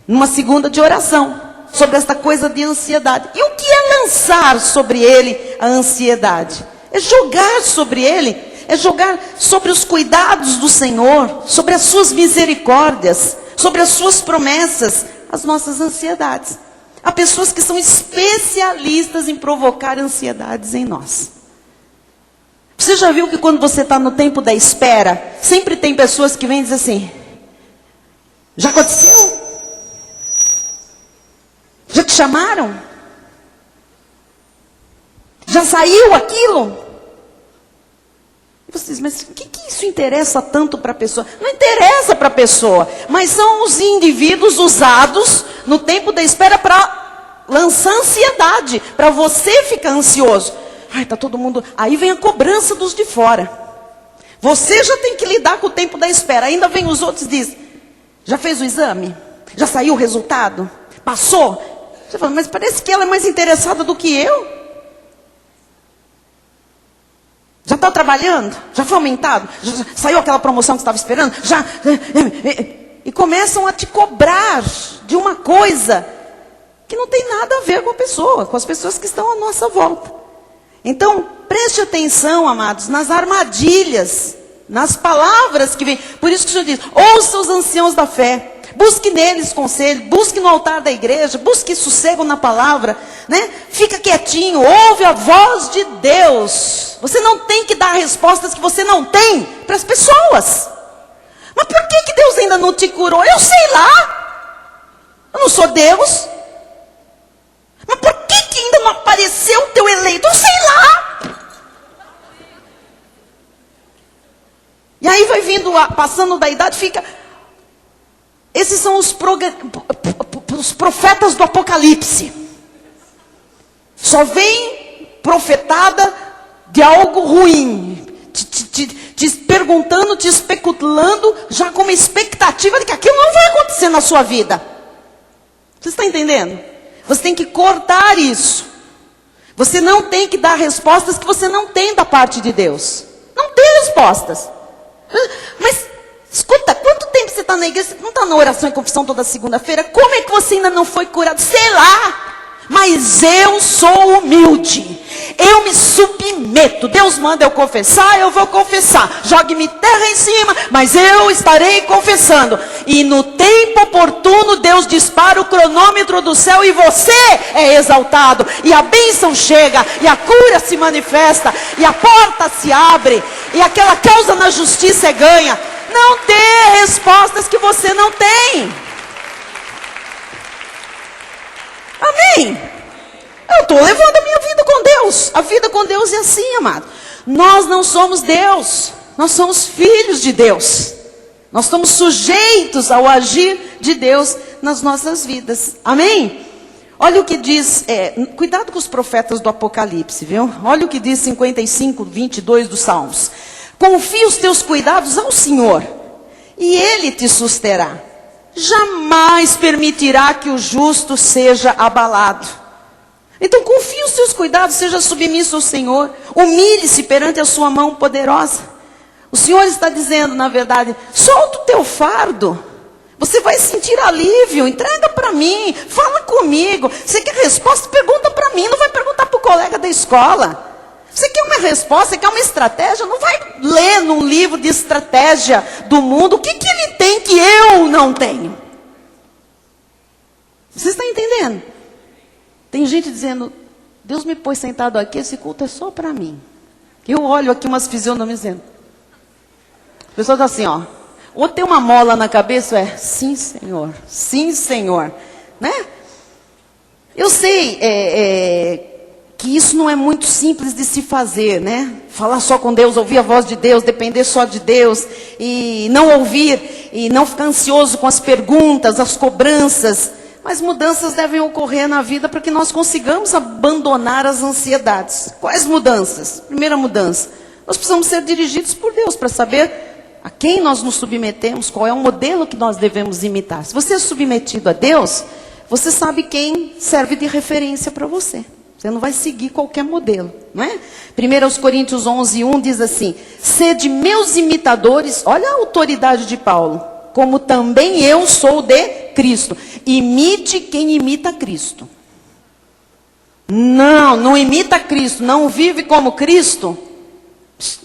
numa segunda de oração, sobre esta coisa de ansiedade. E o que é lançar sobre ele a ansiedade? É jogar sobre ele, é jogar sobre os cuidados do Senhor, sobre as suas misericórdias, sobre as suas promessas, as nossas ansiedades. Há pessoas que são especialistas em provocar ansiedades em nós. Você já viu que quando você está no tempo da espera, sempre tem pessoas que vêm dizer assim, já aconteceu? Já te chamaram? Já saiu aquilo? E você diz, mas o que isso interessa tanto para a pessoa? Não interessa para a pessoa, mas são os indivíduos usados no tempo da espera para lançar ansiedade, para você ficar ansioso. Ai, está todo mundo... Aí vem a cobrança dos de fora. Você já tem que lidar com o tempo da espera. Ainda vem os outros e dizem, Já fez o exame? Já saiu o resultado? Passou? Você fala, mas parece que ela é mais interessada do que eu. Já está trabalhando? Já foi aumentado? Já saiu aquela promoção que você estava esperando? Já? E começam a te cobrar de uma coisa que não tem nada a ver com a pessoa, com as pessoas que estão à nossa volta. Então, preste atenção, amados, nas armadilhas, nas palavras que vêm. Por isso que o Senhor diz, ouça os anciãos da fé. Busque neles conselho, busque no altar da igreja, busque sossego na palavra, né? Fica quietinho, ouve a voz de Deus. Você não tem que dar respostas que você não tem para as pessoas. Mas por que Deus ainda não te curou? Eu sei lá. Eu não sou Deus. Mas por que ainda não apareceu o teu eleito? Eu sei lá. E aí vai vindo, passando da idade, fica... Esses são os profetas do Apocalipse. Só vem profetada de algo ruim. Te perguntando, te especulando, já com uma expectativa de que aquilo não vai acontecer na sua vida. Você está entendendo? Você tem que cortar isso. Você não tem que dar respostas que você não tem da parte de Deus. Não tem respostas. Mas... escuta, quanto tempo você está na igreja? Você não está na oração e confissão toda segunda-feira? Como é que você ainda não foi curado? Sei lá. Mas eu sou humilde. Eu me submeto. Deus manda eu confessar, eu vou confessar. Jogue-me terra em cima, mas eu estarei confessando. E no tempo oportuno, Deus dispara o cronômetro do céu e você é exaltado. E a bênção chega, e a cura se manifesta, e a porta se abre, e aquela causa na justiça é ganha. Não dê respostas que você não tem. Amém? Eu estou levando a minha vida com Deus. A vida com Deus é assim, amado. Nós não somos Deus. Nós somos filhos de Deus. Nós estamos sujeitos ao agir de Deus nas nossas vidas. Amém? Olha o que diz, cuidado com os profetas do Apocalipse, viu? Olha o que diz 55, 22 dos Salmos. Confia os teus cuidados ao Senhor, e Ele te susterá. Jamais permitirá que o justo seja abalado. Então confie os seus cuidados, seja submisso ao Senhor. Humilhe-se perante a sua mão poderosa. O Senhor está dizendo, na verdade, solta o teu fardo. Você vai sentir alívio, entrega para mim, fala comigo. Você quer resposta? Pergunta para mim, não vai perguntar para o colega da escola. Você quer uma resposta, você quer uma estratégia? Não vai ler num livro de estratégia do mundo o que ele tem que eu não tenho. Você está entendendo? Tem gente dizendo, Deus me pôs sentado aqui, esse culto é só para mim. Eu olho aqui umas fisionomias dizendo. A pessoa está assim, ó. Ou tem uma mola na cabeça, sim Senhor, né? Eu sei, que isso não é muito simples de se fazer, né? Falar só com Deus, ouvir a voz de Deus, depender só de Deus, e não ouvir, e não ficar ansioso com as perguntas, as cobranças. Mas mudanças devem ocorrer na vida para que nós consigamos abandonar as ansiedades. Quais mudanças? Primeira mudança, nós precisamos ser dirigidos por Deus para saber a quem nós nos submetemos, qual é o modelo que nós devemos imitar. Se você é submetido a Deus, você sabe quem serve de referência para você. Você não vai seguir qualquer modelo, não é? 1 Coríntios 11:1 diz assim, sede meus imitadores, olha a autoridade de Paulo, como também eu sou de Cristo. Imite quem imita Cristo. Não imita Cristo, não vive como Cristo,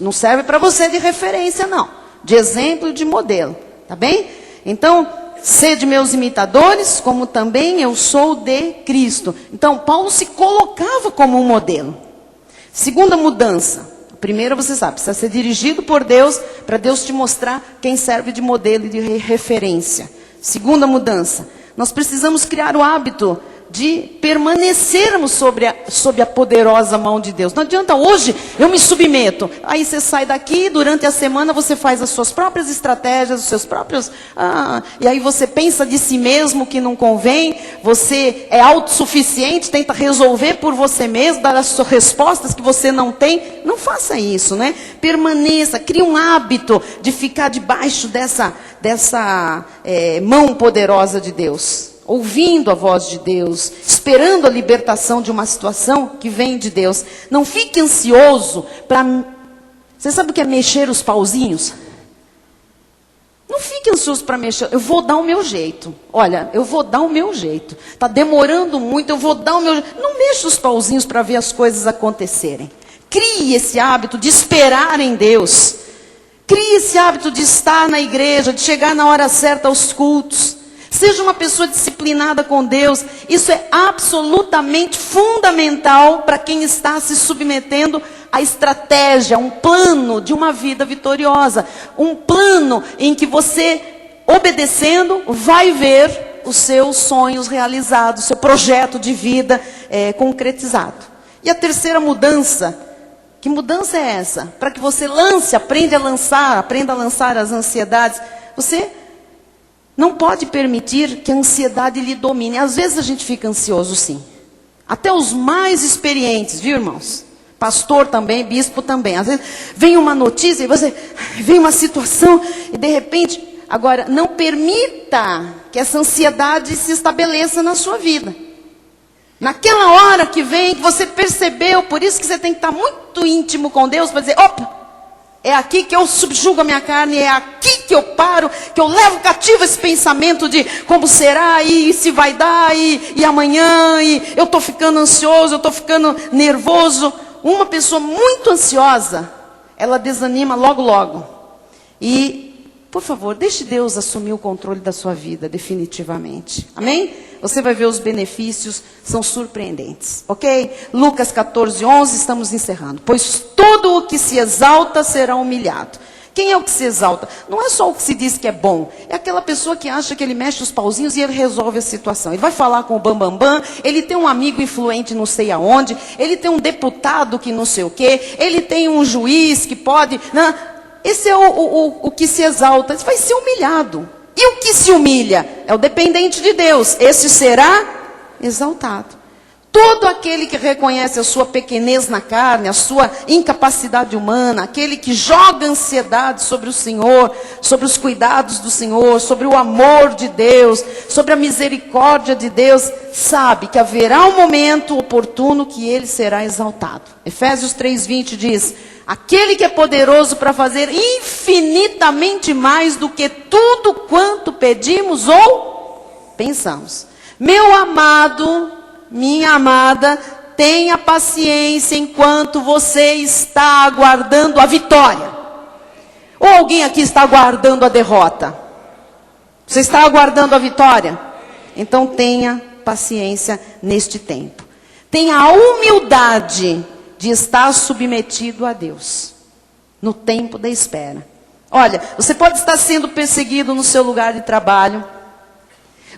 não serve para você de referência não, de exemplo e de modelo, tá bem? Então, sede meus imitadores, como também eu sou de Cristo. Então, Paulo se colocava como um modelo. Segunda mudança. A primeira, você sabe, precisa ser dirigido por Deus, para Deus te mostrar quem serve de modelo e de referência. Segunda mudança. Nós precisamos criar o hábito de permanecermos sob a poderosa mão de Deus. Não adianta hoje eu me submeto. Aí você sai daqui, durante a semana você faz as suas próprias estratégias, os seus próprios... e aí você pensa de si mesmo que não convém, você é autossuficiente, tenta resolver por você mesmo, dar as suas respostas que você não tem. Não faça isso, né? Permaneça, crie um hábito de ficar debaixo dessa mão poderosa de Deus. Ouvindo a voz de Deus, esperando a libertação de uma situação que vem de Deus. Não fique ansioso para... Você sabe o que é mexer os pauzinhos? Não fique ansioso para mexer. Eu vou dar o meu jeito. Olha, eu vou dar o meu jeito. Está demorando muito, eu vou dar o meu jeito. Não mexa os pauzinhos para ver as coisas acontecerem. Crie esse hábito de esperar em Deus. Crie esse hábito de estar na igreja, de chegar na hora certa aos cultos. Seja uma pessoa disciplinada com Deus. Isso é absolutamente fundamental para quem está se submetendo à estratégia, um plano de uma vida vitoriosa. Um plano em que você, obedecendo, vai ver os seus sonhos realizados, seu projeto de vida concretizado. E a terceira mudança, que mudança é essa? Para que você aprenda a lançar as ansiedades. Você não pode permitir que a ansiedade lhe domine. Às vezes a gente fica ansioso, sim. Até os mais experientes, viu, irmãos? Pastor também, bispo também. Às vezes vem uma notícia, vem uma situação, e de repente... Agora, não permita que essa ansiedade se estabeleça na sua vida. Naquela hora que vem, que você percebeu, por isso que você tem que estar muito íntimo com Deus, para dizer, opa! É aqui que eu subjugo a minha carne, é aqui que eu paro, que eu levo cativo esse pensamento de como será, e se vai dar, e amanhã, e eu estou ficando ansioso, eu estou ficando nervoso. Uma pessoa muito ansiosa, ela desanima logo, logo. E, por favor, deixe Deus assumir o controle da sua vida, definitivamente. Amém? Você vai ver os benefícios, são surpreendentes, ok? Lucas 14:11, estamos encerrando. Pois todo o que se exalta será humilhado. Quem é o que se exalta? Não é só o que se diz que é bom. É aquela pessoa que acha que ele mexe os pauzinhos e ele resolve a situação. Ele vai falar com o bambambam, ele tem um amigo influente não sei aonde, ele tem um deputado que não sei o quê, ele tem um juiz que pode... Não, esse é o que se exalta, vai ser humilhado. E o que se humilha? É o dependente de Deus. Esse será exaltado. Todo aquele que reconhece a sua pequenez na carne, a sua incapacidade humana, aquele que joga ansiedade sobre o Senhor, sobre os cuidados do Senhor, sobre o amor de Deus, sobre a misericórdia de Deus, sabe que haverá um momento oportuno que ele será exaltado. Efésios 3:20 diz... Aquele que é poderoso para fazer infinitamente mais do que tudo quanto pedimos ou pensamos. Meu amado, minha amada, tenha paciência enquanto você está aguardando a vitória. Ou alguém aqui está aguardando a derrota? Você está aguardando a vitória? Então tenha paciência neste tempo. Tenha a humildade de estar submetido a Deus, no tempo da espera. Olha, você pode estar sendo perseguido no seu lugar de trabalho,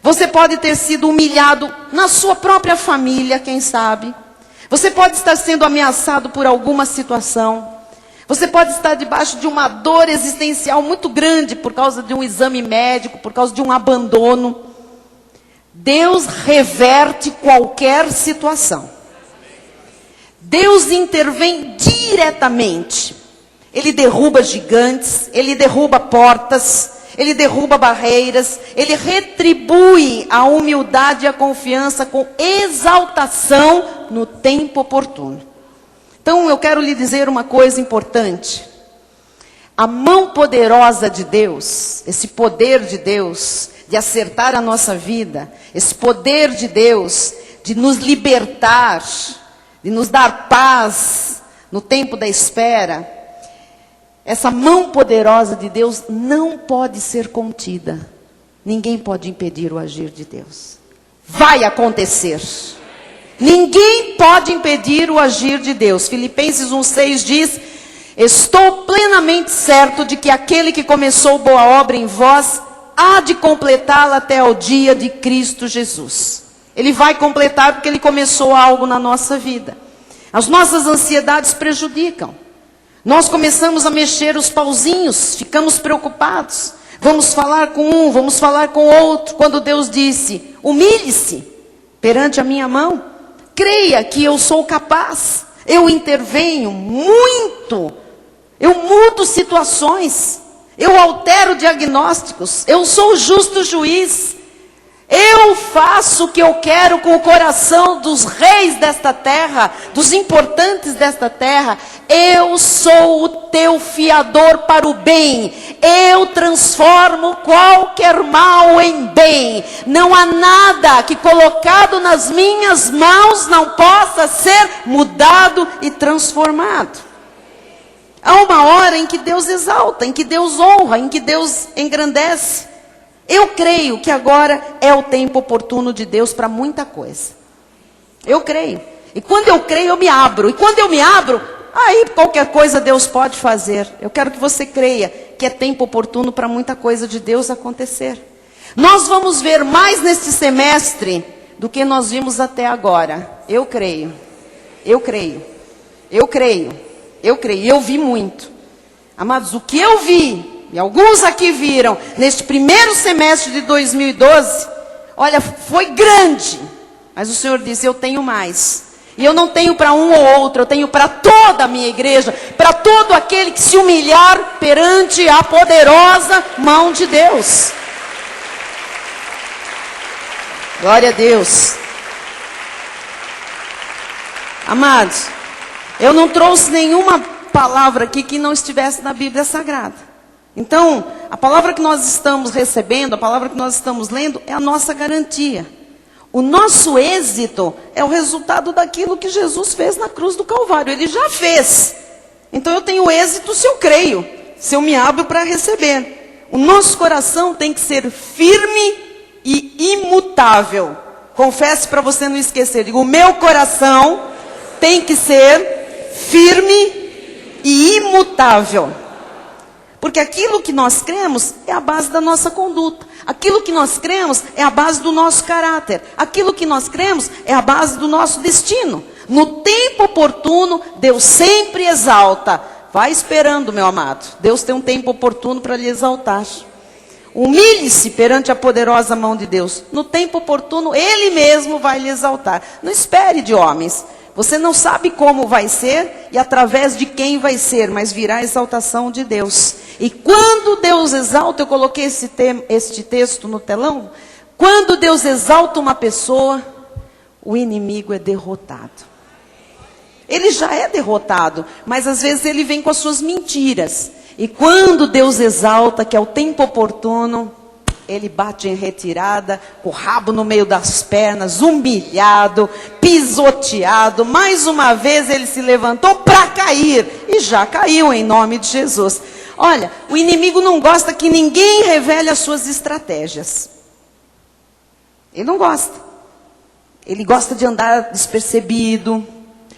você pode ter sido humilhado na sua própria família, quem sabe, você pode estar sendo ameaçado por alguma situação, você pode estar debaixo de uma dor existencial muito grande, por causa de um exame médico, por causa de um abandono. Deus reverte qualquer situação. Deus intervém diretamente. Ele derruba gigantes, ele derruba portas, ele derruba barreiras, ele retribui a humildade e a confiança com exaltação no tempo oportuno. Então eu quero lhe dizer uma coisa importante. A mão poderosa de Deus, esse poder de Deus de acertar a nossa vida, esse poder de Deus de nos libertar, de nos dar paz no tempo da espera, essa mão poderosa de Deus não pode ser contida. Ninguém pode impedir o agir de Deus. Vai acontecer. Ninguém pode impedir o agir de Deus. Filipenses 1:6 diz: estou plenamente certo de que aquele que começou boa obra em vós há de completá-la até ao dia de Cristo Jesus. Ele vai completar porque Ele começou algo na nossa vida. As nossas ansiedades prejudicam. Nós começamos a mexer os pauzinhos, ficamos preocupados. Vamos falar com um, vamos falar com outro. Quando Deus disse, humilhe-se perante a minha mão. Creia que eu sou capaz. Eu intervenho muito. Eu mudo situações. Eu altero diagnósticos. Eu sou o justo juiz. Eu faço o que eu quero com o coração dos reis desta terra, dos importantes desta terra. Eu sou o teu fiador para o bem. Eu transformo qualquer mal em bem. Não há nada que colocado nas minhas mãos não possa ser mudado e transformado. Há uma hora em que Deus exalta, em que Deus honra, em que Deus engrandece. Eu creio que agora é o tempo oportuno de Deus para muita coisa. Eu creio. E quando eu creio, eu me abro. E quando eu me abro, aí qualquer coisa Deus pode fazer. Eu quero que você creia que é tempo oportuno para muita coisa de Deus acontecer. Nós vamos ver mais neste semestre do que nós vimos até agora. Eu creio. Eu creio. Eu creio. Eu creio. Eu vi muito. Amados, o que eu vi, e alguns aqui viram, neste primeiro semestre de 2012, olha, foi grande. Mas o Senhor disse, eu tenho mais. E eu não tenho para um ou outro, eu tenho para toda a minha igreja, para todo aquele que se humilhar perante a poderosa mão de Deus. Glória a Deus. Amados, eu não trouxe nenhuma palavra aqui que não estivesse na Bíblia Sagrada. Então, a palavra que nós estamos recebendo, a palavra que nós estamos lendo, é a nossa garantia. O nosso êxito é o resultado daquilo que Jesus fez na cruz do Calvário. Ele já fez. Então eu tenho êxito se eu creio, se eu me abro para receber. O nosso coração tem que ser firme e imutável. Confesse para você não esquecer. Digo, o meu coração tem que ser firme e imutável. Porque aquilo que nós cremos é a base da nossa conduta. Aquilo que nós cremos é a base do nosso caráter. Aquilo que nós cremos é a base do nosso destino. No tempo oportuno, Deus sempre exalta. Vai esperando, meu amado. Deus tem um tempo oportuno para lhe exaltar. Humilhe-se perante a poderosa mão de Deus. No tempo oportuno, Ele mesmo vai lhe exaltar. Não espere de homens. Você não sabe como vai ser e através de quem vai ser, mas virá a exaltação de Deus. E quando Deus exalta, eu coloquei este texto no telão. Quando Deus exalta uma pessoa, o inimigo é derrotado. Ele já é derrotado, mas às vezes ele vem com as suas mentiras. E quando Deus exalta, que é o tempo oportuno, ele bate em retirada, com o rabo no meio das pernas, humilhado, pisoteado. Mais uma vez ele se levantou para cair. E já caiu em nome de Jesus. Olha, o inimigo não gosta que ninguém revele as suas estratégias. Ele não gosta. Ele gosta de andar despercebido,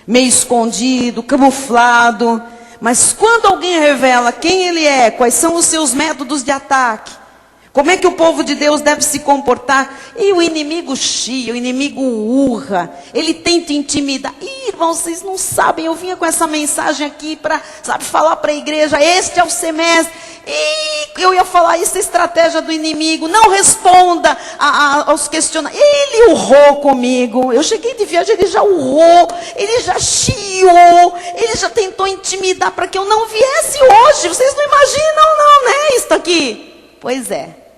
meio escondido, camuflado. Mas quando alguém revela quem ele é, quais são os seus métodos de ataque, como é que o povo de Deus deve se comportar? E o inimigo chia, o inimigo urra, ele tenta intimidar. Ih, irmãos, vocês não sabem, eu vinha com essa mensagem aqui para, falar para a igreja, este é o semestre. E eu ia falar, isso é estratégia do inimigo, não responda aos questionamentos. Ele urrou comigo, eu cheguei de viagem, ele já urrou, ele já chiou, ele já tentou intimidar para que eu não viesse hoje. Vocês não imaginam não, né, isso aqui? Pois é.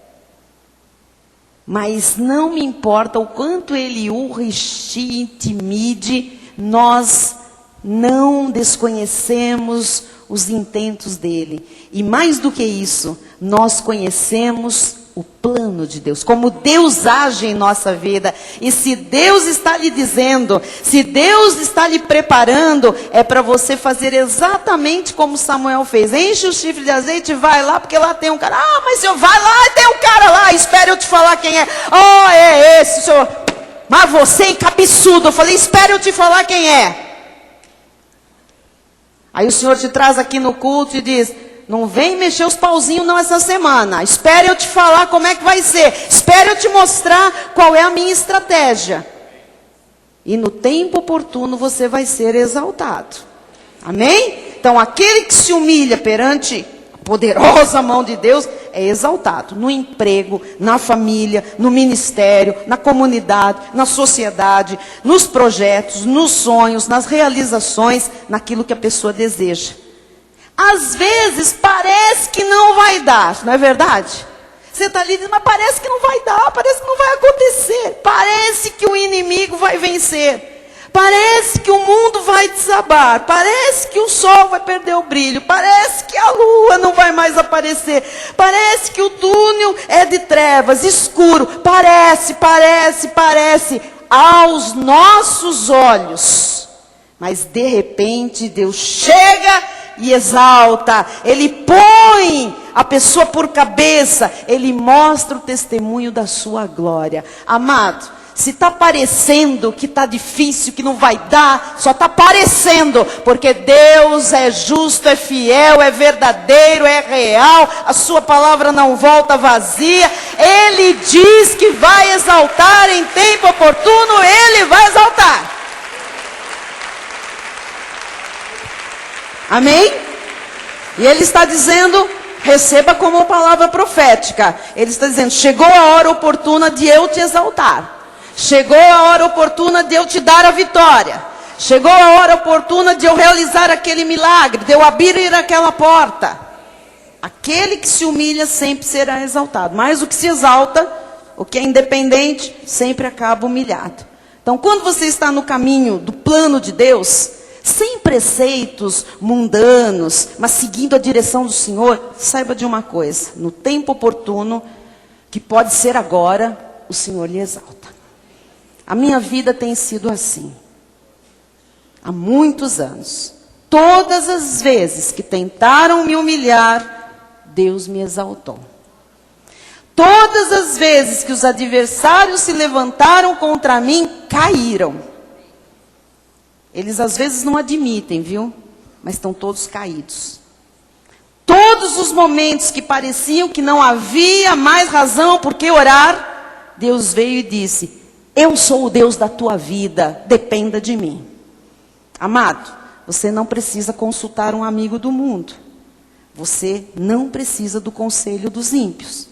Mas não me importa o quanto ele urre, chie, intimide, nós não desconhecemos os intentos dele. E mais do que isso, nós conhecemos o plano de Deus, como Deus age em nossa vida. E se Deus está lhe dizendo, se Deus está lhe preparando, é para você fazer exatamente como Samuel fez. Enche o chifre de azeite e vai lá, porque lá tem um cara. Ah, mas senhor, vai lá e tem um cara lá, espere eu te falar quem é. Oh, é esse, senhor. Mas você, cabeçudo. Eu falei, espere eu te falar quem é. Aí o Senhor te traz aqui no culto e diz, Não vem mexer os pauzinhos não essa semana. Espere eu te falar como é que vai ser. Espere eu te mostrar qual é a minha estratégia. E no tempo oportuno você vai ser exaltado. Amém? Então aquele que se humilha perante a poderosa mão de Deus é exaltado. No emprego, na família, no ministério, na comunidade, na sociedade, nos projetos, nos sonhos, nas realizações, naquilo que a pessoa deseja. Às vezes parece que não vai dar, não é verdade? Você está ali e diz, mas parece que não vai dar, parece que não vai acontecer. Parece que o inimigo vai vencer. Parece que o mundo vai desabar. Parece que o sol vai perder o brilho. Parece que a lua não vai mais aparecer. Parece que o túnel é de trevas, escuro. Parece aos nossos olhos. Mas de repente Deus chega e exalta. Ele põe a pessoa por cabeça. Ele mostra o testemunho da sua glória. Amado, se está parecendo que está difícil, que não vai dar, só está parecendo, porque Deus é justo, é fiel, é verdadeiro, é real, a sua palavra não volta vazia. Ele diz que vai exaltar em tempo oportuno, Ele vai exaltar. Amém? E Ele está dizendo, receba como palavra profética. Ele está dizendo, chegou a hora oportuna de eu te exaltar. Chegou a hora oportuna de eu te dar a vitória. Chegou a hora oportuna de eu realizar aquele milagre, de eu abrir aquela porta. Aquele que se humilha sempre será exaltado. Mas o que se exalta, o que é independente, sempre acaba humilhado. Então, quando você está no caminho do plano de Deus, sem preceitos mundanos, mas seguindo a direção do Senhor, saiba de uma coisa: no tempo oportuno, que pode ser agora, o Senhor lhe exalta. A minha vida tem sido assim. Há muitos anos. Todas as vezes que tentaram me humilhar, Deus me exaltou. Todas as vezes que os adversários se levantaram contra mim, caíram. Eles às vezes não admitem, viu? Mas estão todos caídos. Todos os momentos que pareciam que não havia mais razão por que orar, Deus veio e disse: eu sou o Deus da tua vida, dependa de mim. Amado, você não precisa consultar um amigo do mundo. Você não precisa do conselho dos ímpios.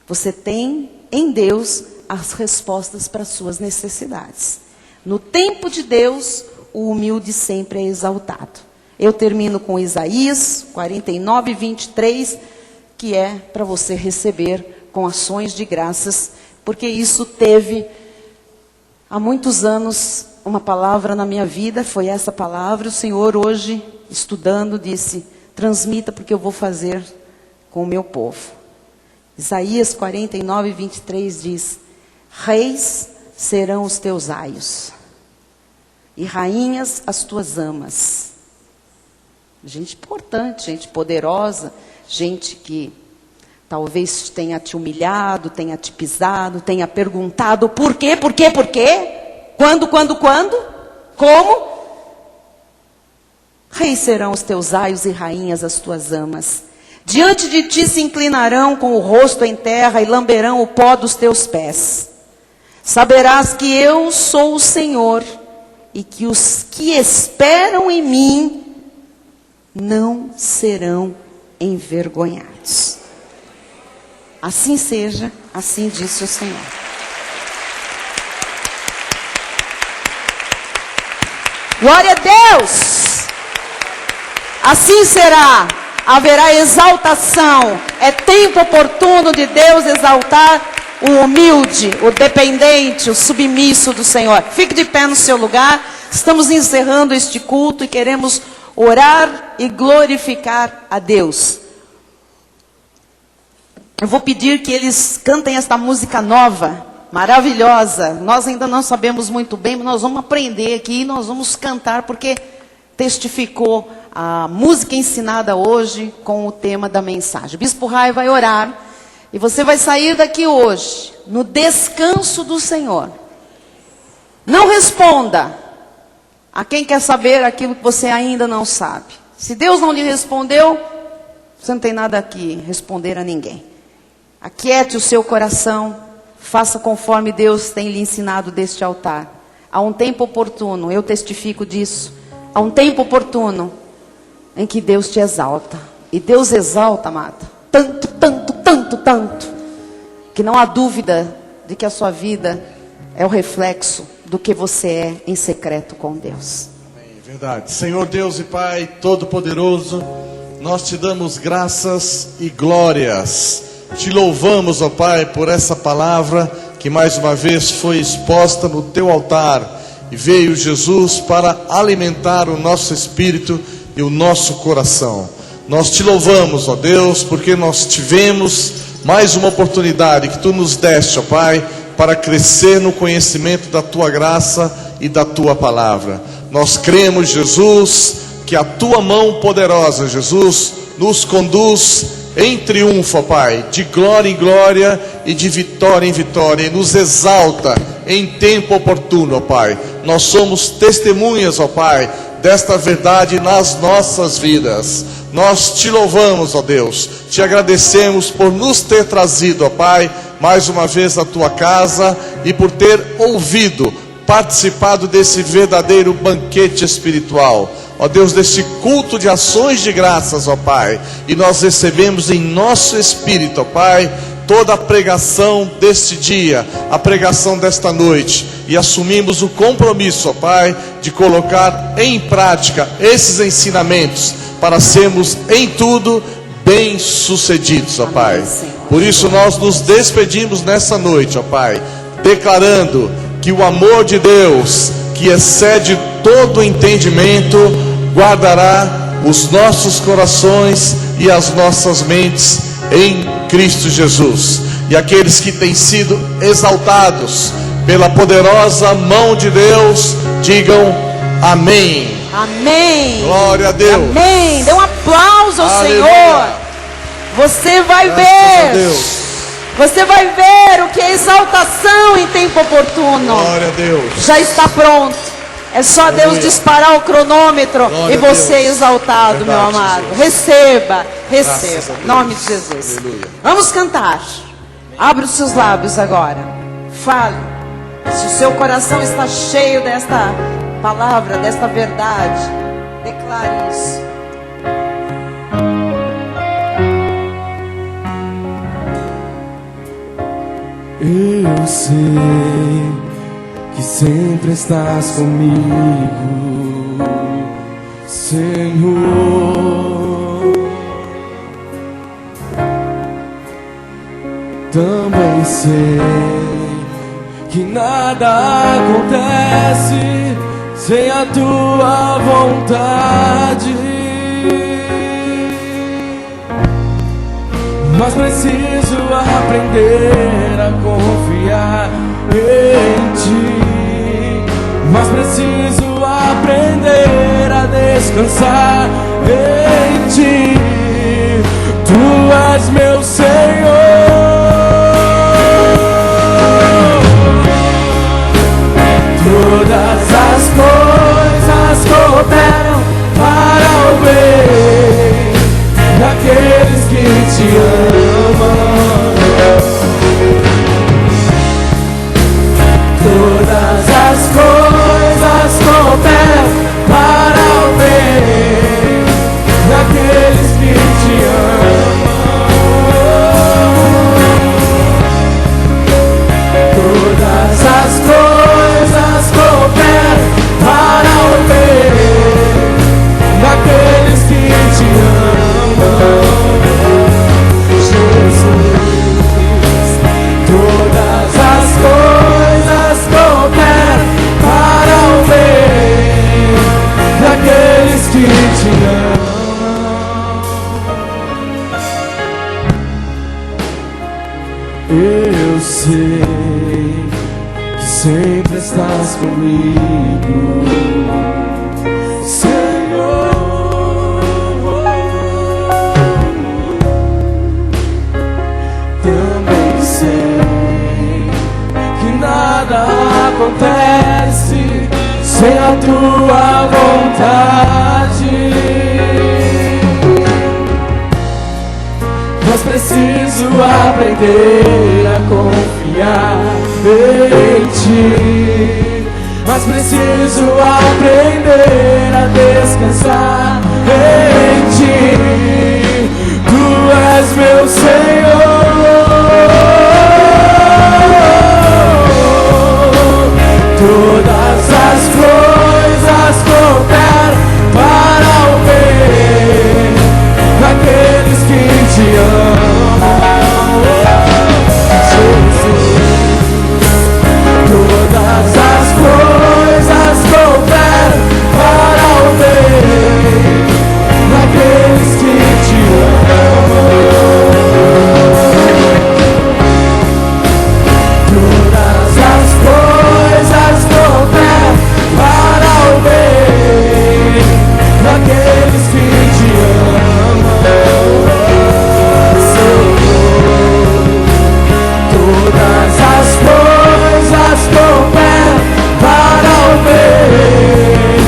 Você tem em Deus as respostas para as suas necessidades. No tempo de Deus, o humilde sempre é exaltado. Eu termino com Isaías 49, 23, que é para você receber com ações de graças, porque isso teve há muitos anos uma palavra na minha vida, foi essa palavra. O Senhor hoje, estudando, disse: transmita, porque eu vou fazer com o meu povo. Isaías 49, 23 diz: reis serão os teus aios, e rainhas as tuas amas. Gente importante, gente poderosa, gente que talvez tenha te humilhado, tenha te pisado, tenha perguntado por quê, por quê, por quê? Quando? Como? Reis serão os teus aios e rainhas as tuas amas. Diante de ti se inclinarão com o rosto em terra e lamberão o pó dos teus pés. Saberás que eu sou o Senhor e que os que esperam em mim não serão envergonhados. Assim seja, assim disse o Senhor. Glória a Deus! Assim será, haverá exaltação. É tempo oportuno de Deus exaltar o humilde, o dependente, o submisso do Senhor. Fique de pé no seu lugar. Estamos encerrando este culto e queremos orar e glorificar a Deus. Eu vou pedir que eles cantem esta música nova, maravilhosa. Nós ainda não sabemos muito bem, mas nós vamos aprender aqui e nós vamos cantar, porque testificou a música ensinada hoje com o tema da mensagem. O Bispo Rai vai orar e você vai sair daqui hoje no descanso do Senhor. Não responda a quem quer saber aquilo que você ainda não sabe. Se Deus não lhe respondeu, Você não tem nada aqui responder a ninguém. Aquiete o seu coração, faça conforme Deus tem lhe ensinado deste altar. Há um tempo oportuno, eu testifico disso. Há um tempo oportuno em que Deus te exalta. E Deus exalta, amado, tanto, tanto, tanto, tanto, que não há dúvida de que a sua vida é o reflexo do que você é em secreto com Deus. Amém, verdade. Senhor Deus e Pai Todo-Poderoso, nós te damos graças e glórias. Te louvamos, ó Pai, por essa palavra que mais uma vez foi exposta no teu altar. E veio Jesus para alimentar o nosso espírito e o nosso coração. Nós te louvamos, ó Deus, porque nós tivemos mais uma oportunidade que tu nos deste, ó Pai, para crescer no conhecimento da tua graça e da tua palavra. Nós cremos, Jesus, que a tua mão poderosa, Jesus, nos conduz em triunfo, ó Pai, de glória em glória e de vitória em vitória, e nos exalta em tempo oportuno, ó Pai. Nós somos testemunhas, ó Pai, desta verdade nas nossas vidas. Nós te louvamos, ó Deus, te agradecemos por nos ter trazido, ó Pai, mais uma vez à tua casa e por ter ouvido, participado desse verdadeiro banquete espiritual. Ó Deus, desse culto de ações de graças, ó Pai, e nós recebemos em nosso espírito, ó Pai, toda a pregação deste dia, a pregação desta noite, e assumimos o compromisso, ó Pai, de colocar em prática esses ensinamentos, para sermos em tudo bem-sucedidos, ó Pai. Por isso nós nos despedimos nessa noite, ó Pai, declarando que o amor de Deus, que excede todo entendimento, guardará os nossos corações e as nossas mentes em Cristo Jesus. E aqueles que têm sido exaltados pela poderosa mão de Deus, digam amém. Amém. Glória a Deus. Amém. Dê um aplauso ao Aleluia. Senhor. Você vai Graças a ver. Deus. Você vai ver o que é exaltação em tempo oportuno. Glória a Deus. Já está pronto. É só Aleluia. Deus disparar o cronômetro Glória e você a Deus. exaltado, Verdade, meu amado. Jesus. Receba, Graças a receba. Deus. Em nome de Jesus. Aleluia. Vamos cantar. Abra os seus lábios agora. Fale. Se o seu coração está cheio desta palavra, desta verdade, declare isso. Eu sei que sempre estás comigo, Senhor. Também sei que nada acontece sem a tua vontade, mas preciso aprender a confiar em ti. Mas preciso aprender a descansar em ti. Tu és meu Senhor. Todas as coisas cooperam para o bem daqueles que te amam. Todas as coisas cooperam para o bem daqueles que te amam. Todas as coisas cooperam para o bem daqueles que te amam. Todas as coisas cooperam para o bem daqueles que te amam. Eu sei que sempre estás comigo, Senhor. Também sei que nada acontece sem a tua vontade, preciso aprender a confiar em Ti. Mas preciso aprender a descansar em Ti. Tu és meu Senhor. Todas as coisas cooperam para o bem daqueles que Te amam, Jesus. Todas as coisas cooperam para o bem daqueles que Te amam. Todas as coisas cooperam para o bem daqueles que Te amam, Senhor. Todas as coisas cooperam para o bem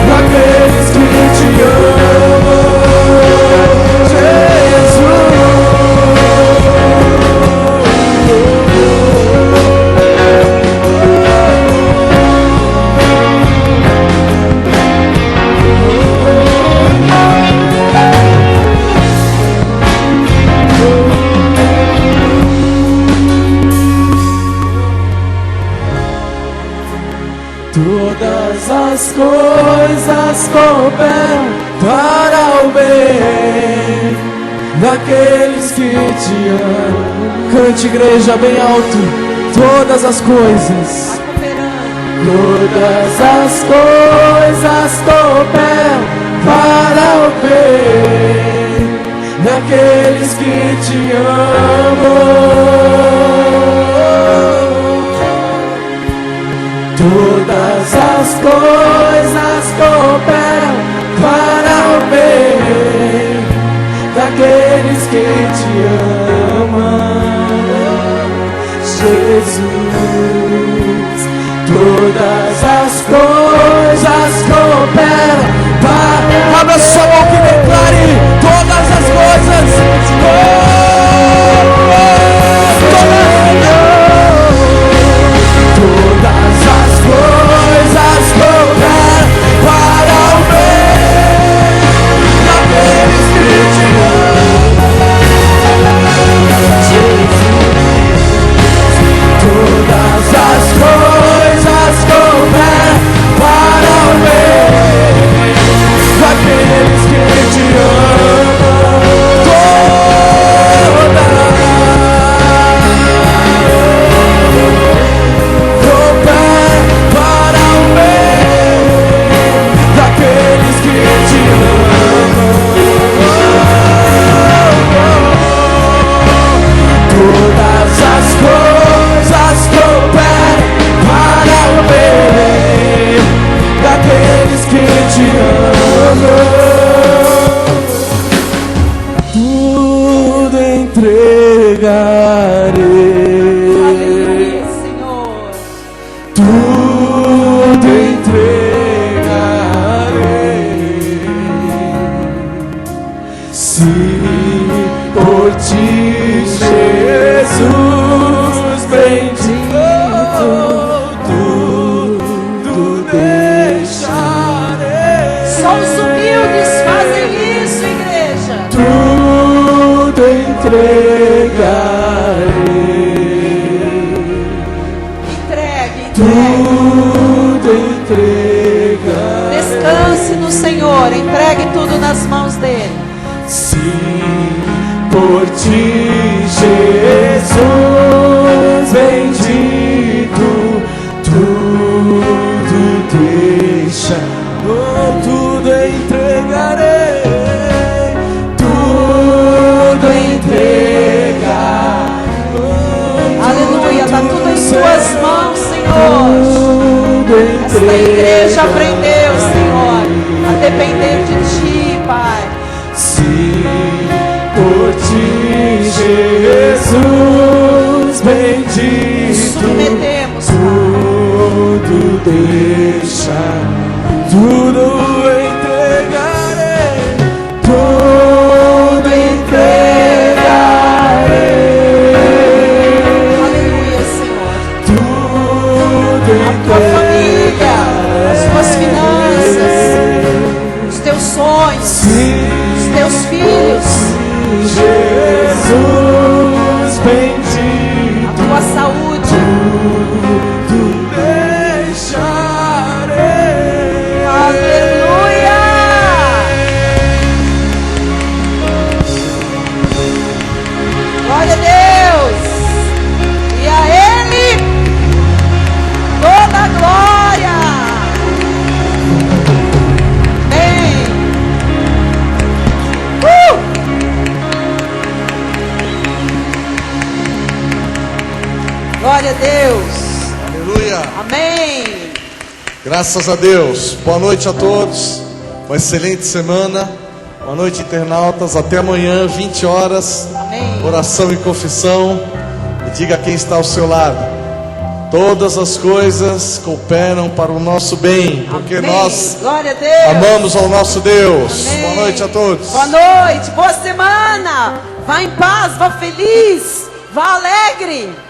daqueles que Te amam, Jesus. Todas as coisas cooperam para o bem daqueles que Te amam. Cante, igreja, bem alto. Todas as coisas. Todas as coisas cooperam para o bem daqueles que Te amam. Todas as coisas cooperam para o bem daqueles que Te amam, Jesus. Todas as coisas cooperam para... Abra sua boca e declare: todas as coisas todas as coisas cooperam para o bem daqueles que Te amam, Jesus. Todas as coisas cooperam para o bem daqueles que Te amam. Daqueles que Te amam, tudo entregarei. Aleluia, Senhor. Tudo entregarei. Se por Ti, Jesus bendito, Só os humildes fazem isso, igreja. tudo entregarei. Entregue. Tudo entregarei. Descanse no Senhor. Entregue tudo nas mãos dele. Se por Ti, Jesus bendito, tudo deixa. Oh, tudo entregarei, tudo entregarei. Aleluia, está tudo em Tuas mãos, Senhor. Esta igreja aprendeu, Senhor, a depender de Ti, Pai. Se por Ti, Jesus bendito, Submetemos, Pai. tudo deixa, tudo entregarei, tudo entregarei. Glória a Deus. Aleluia. Amém. Graças a Deus. Boa noite a todos. Uma excelente semana. Boa noite, internautas. Até amanhã, 20 horas. Amém. Oração e confissão. E diga quem está ao seu lado: todas as coisas cooperam para o nosso bem, porque Amém. nós Glória a Deus. amamos ao nosso Deus. Amém. Boa noite a todos. Boa noite, boa semana. Vá em paz, vá feliz, vá alegre.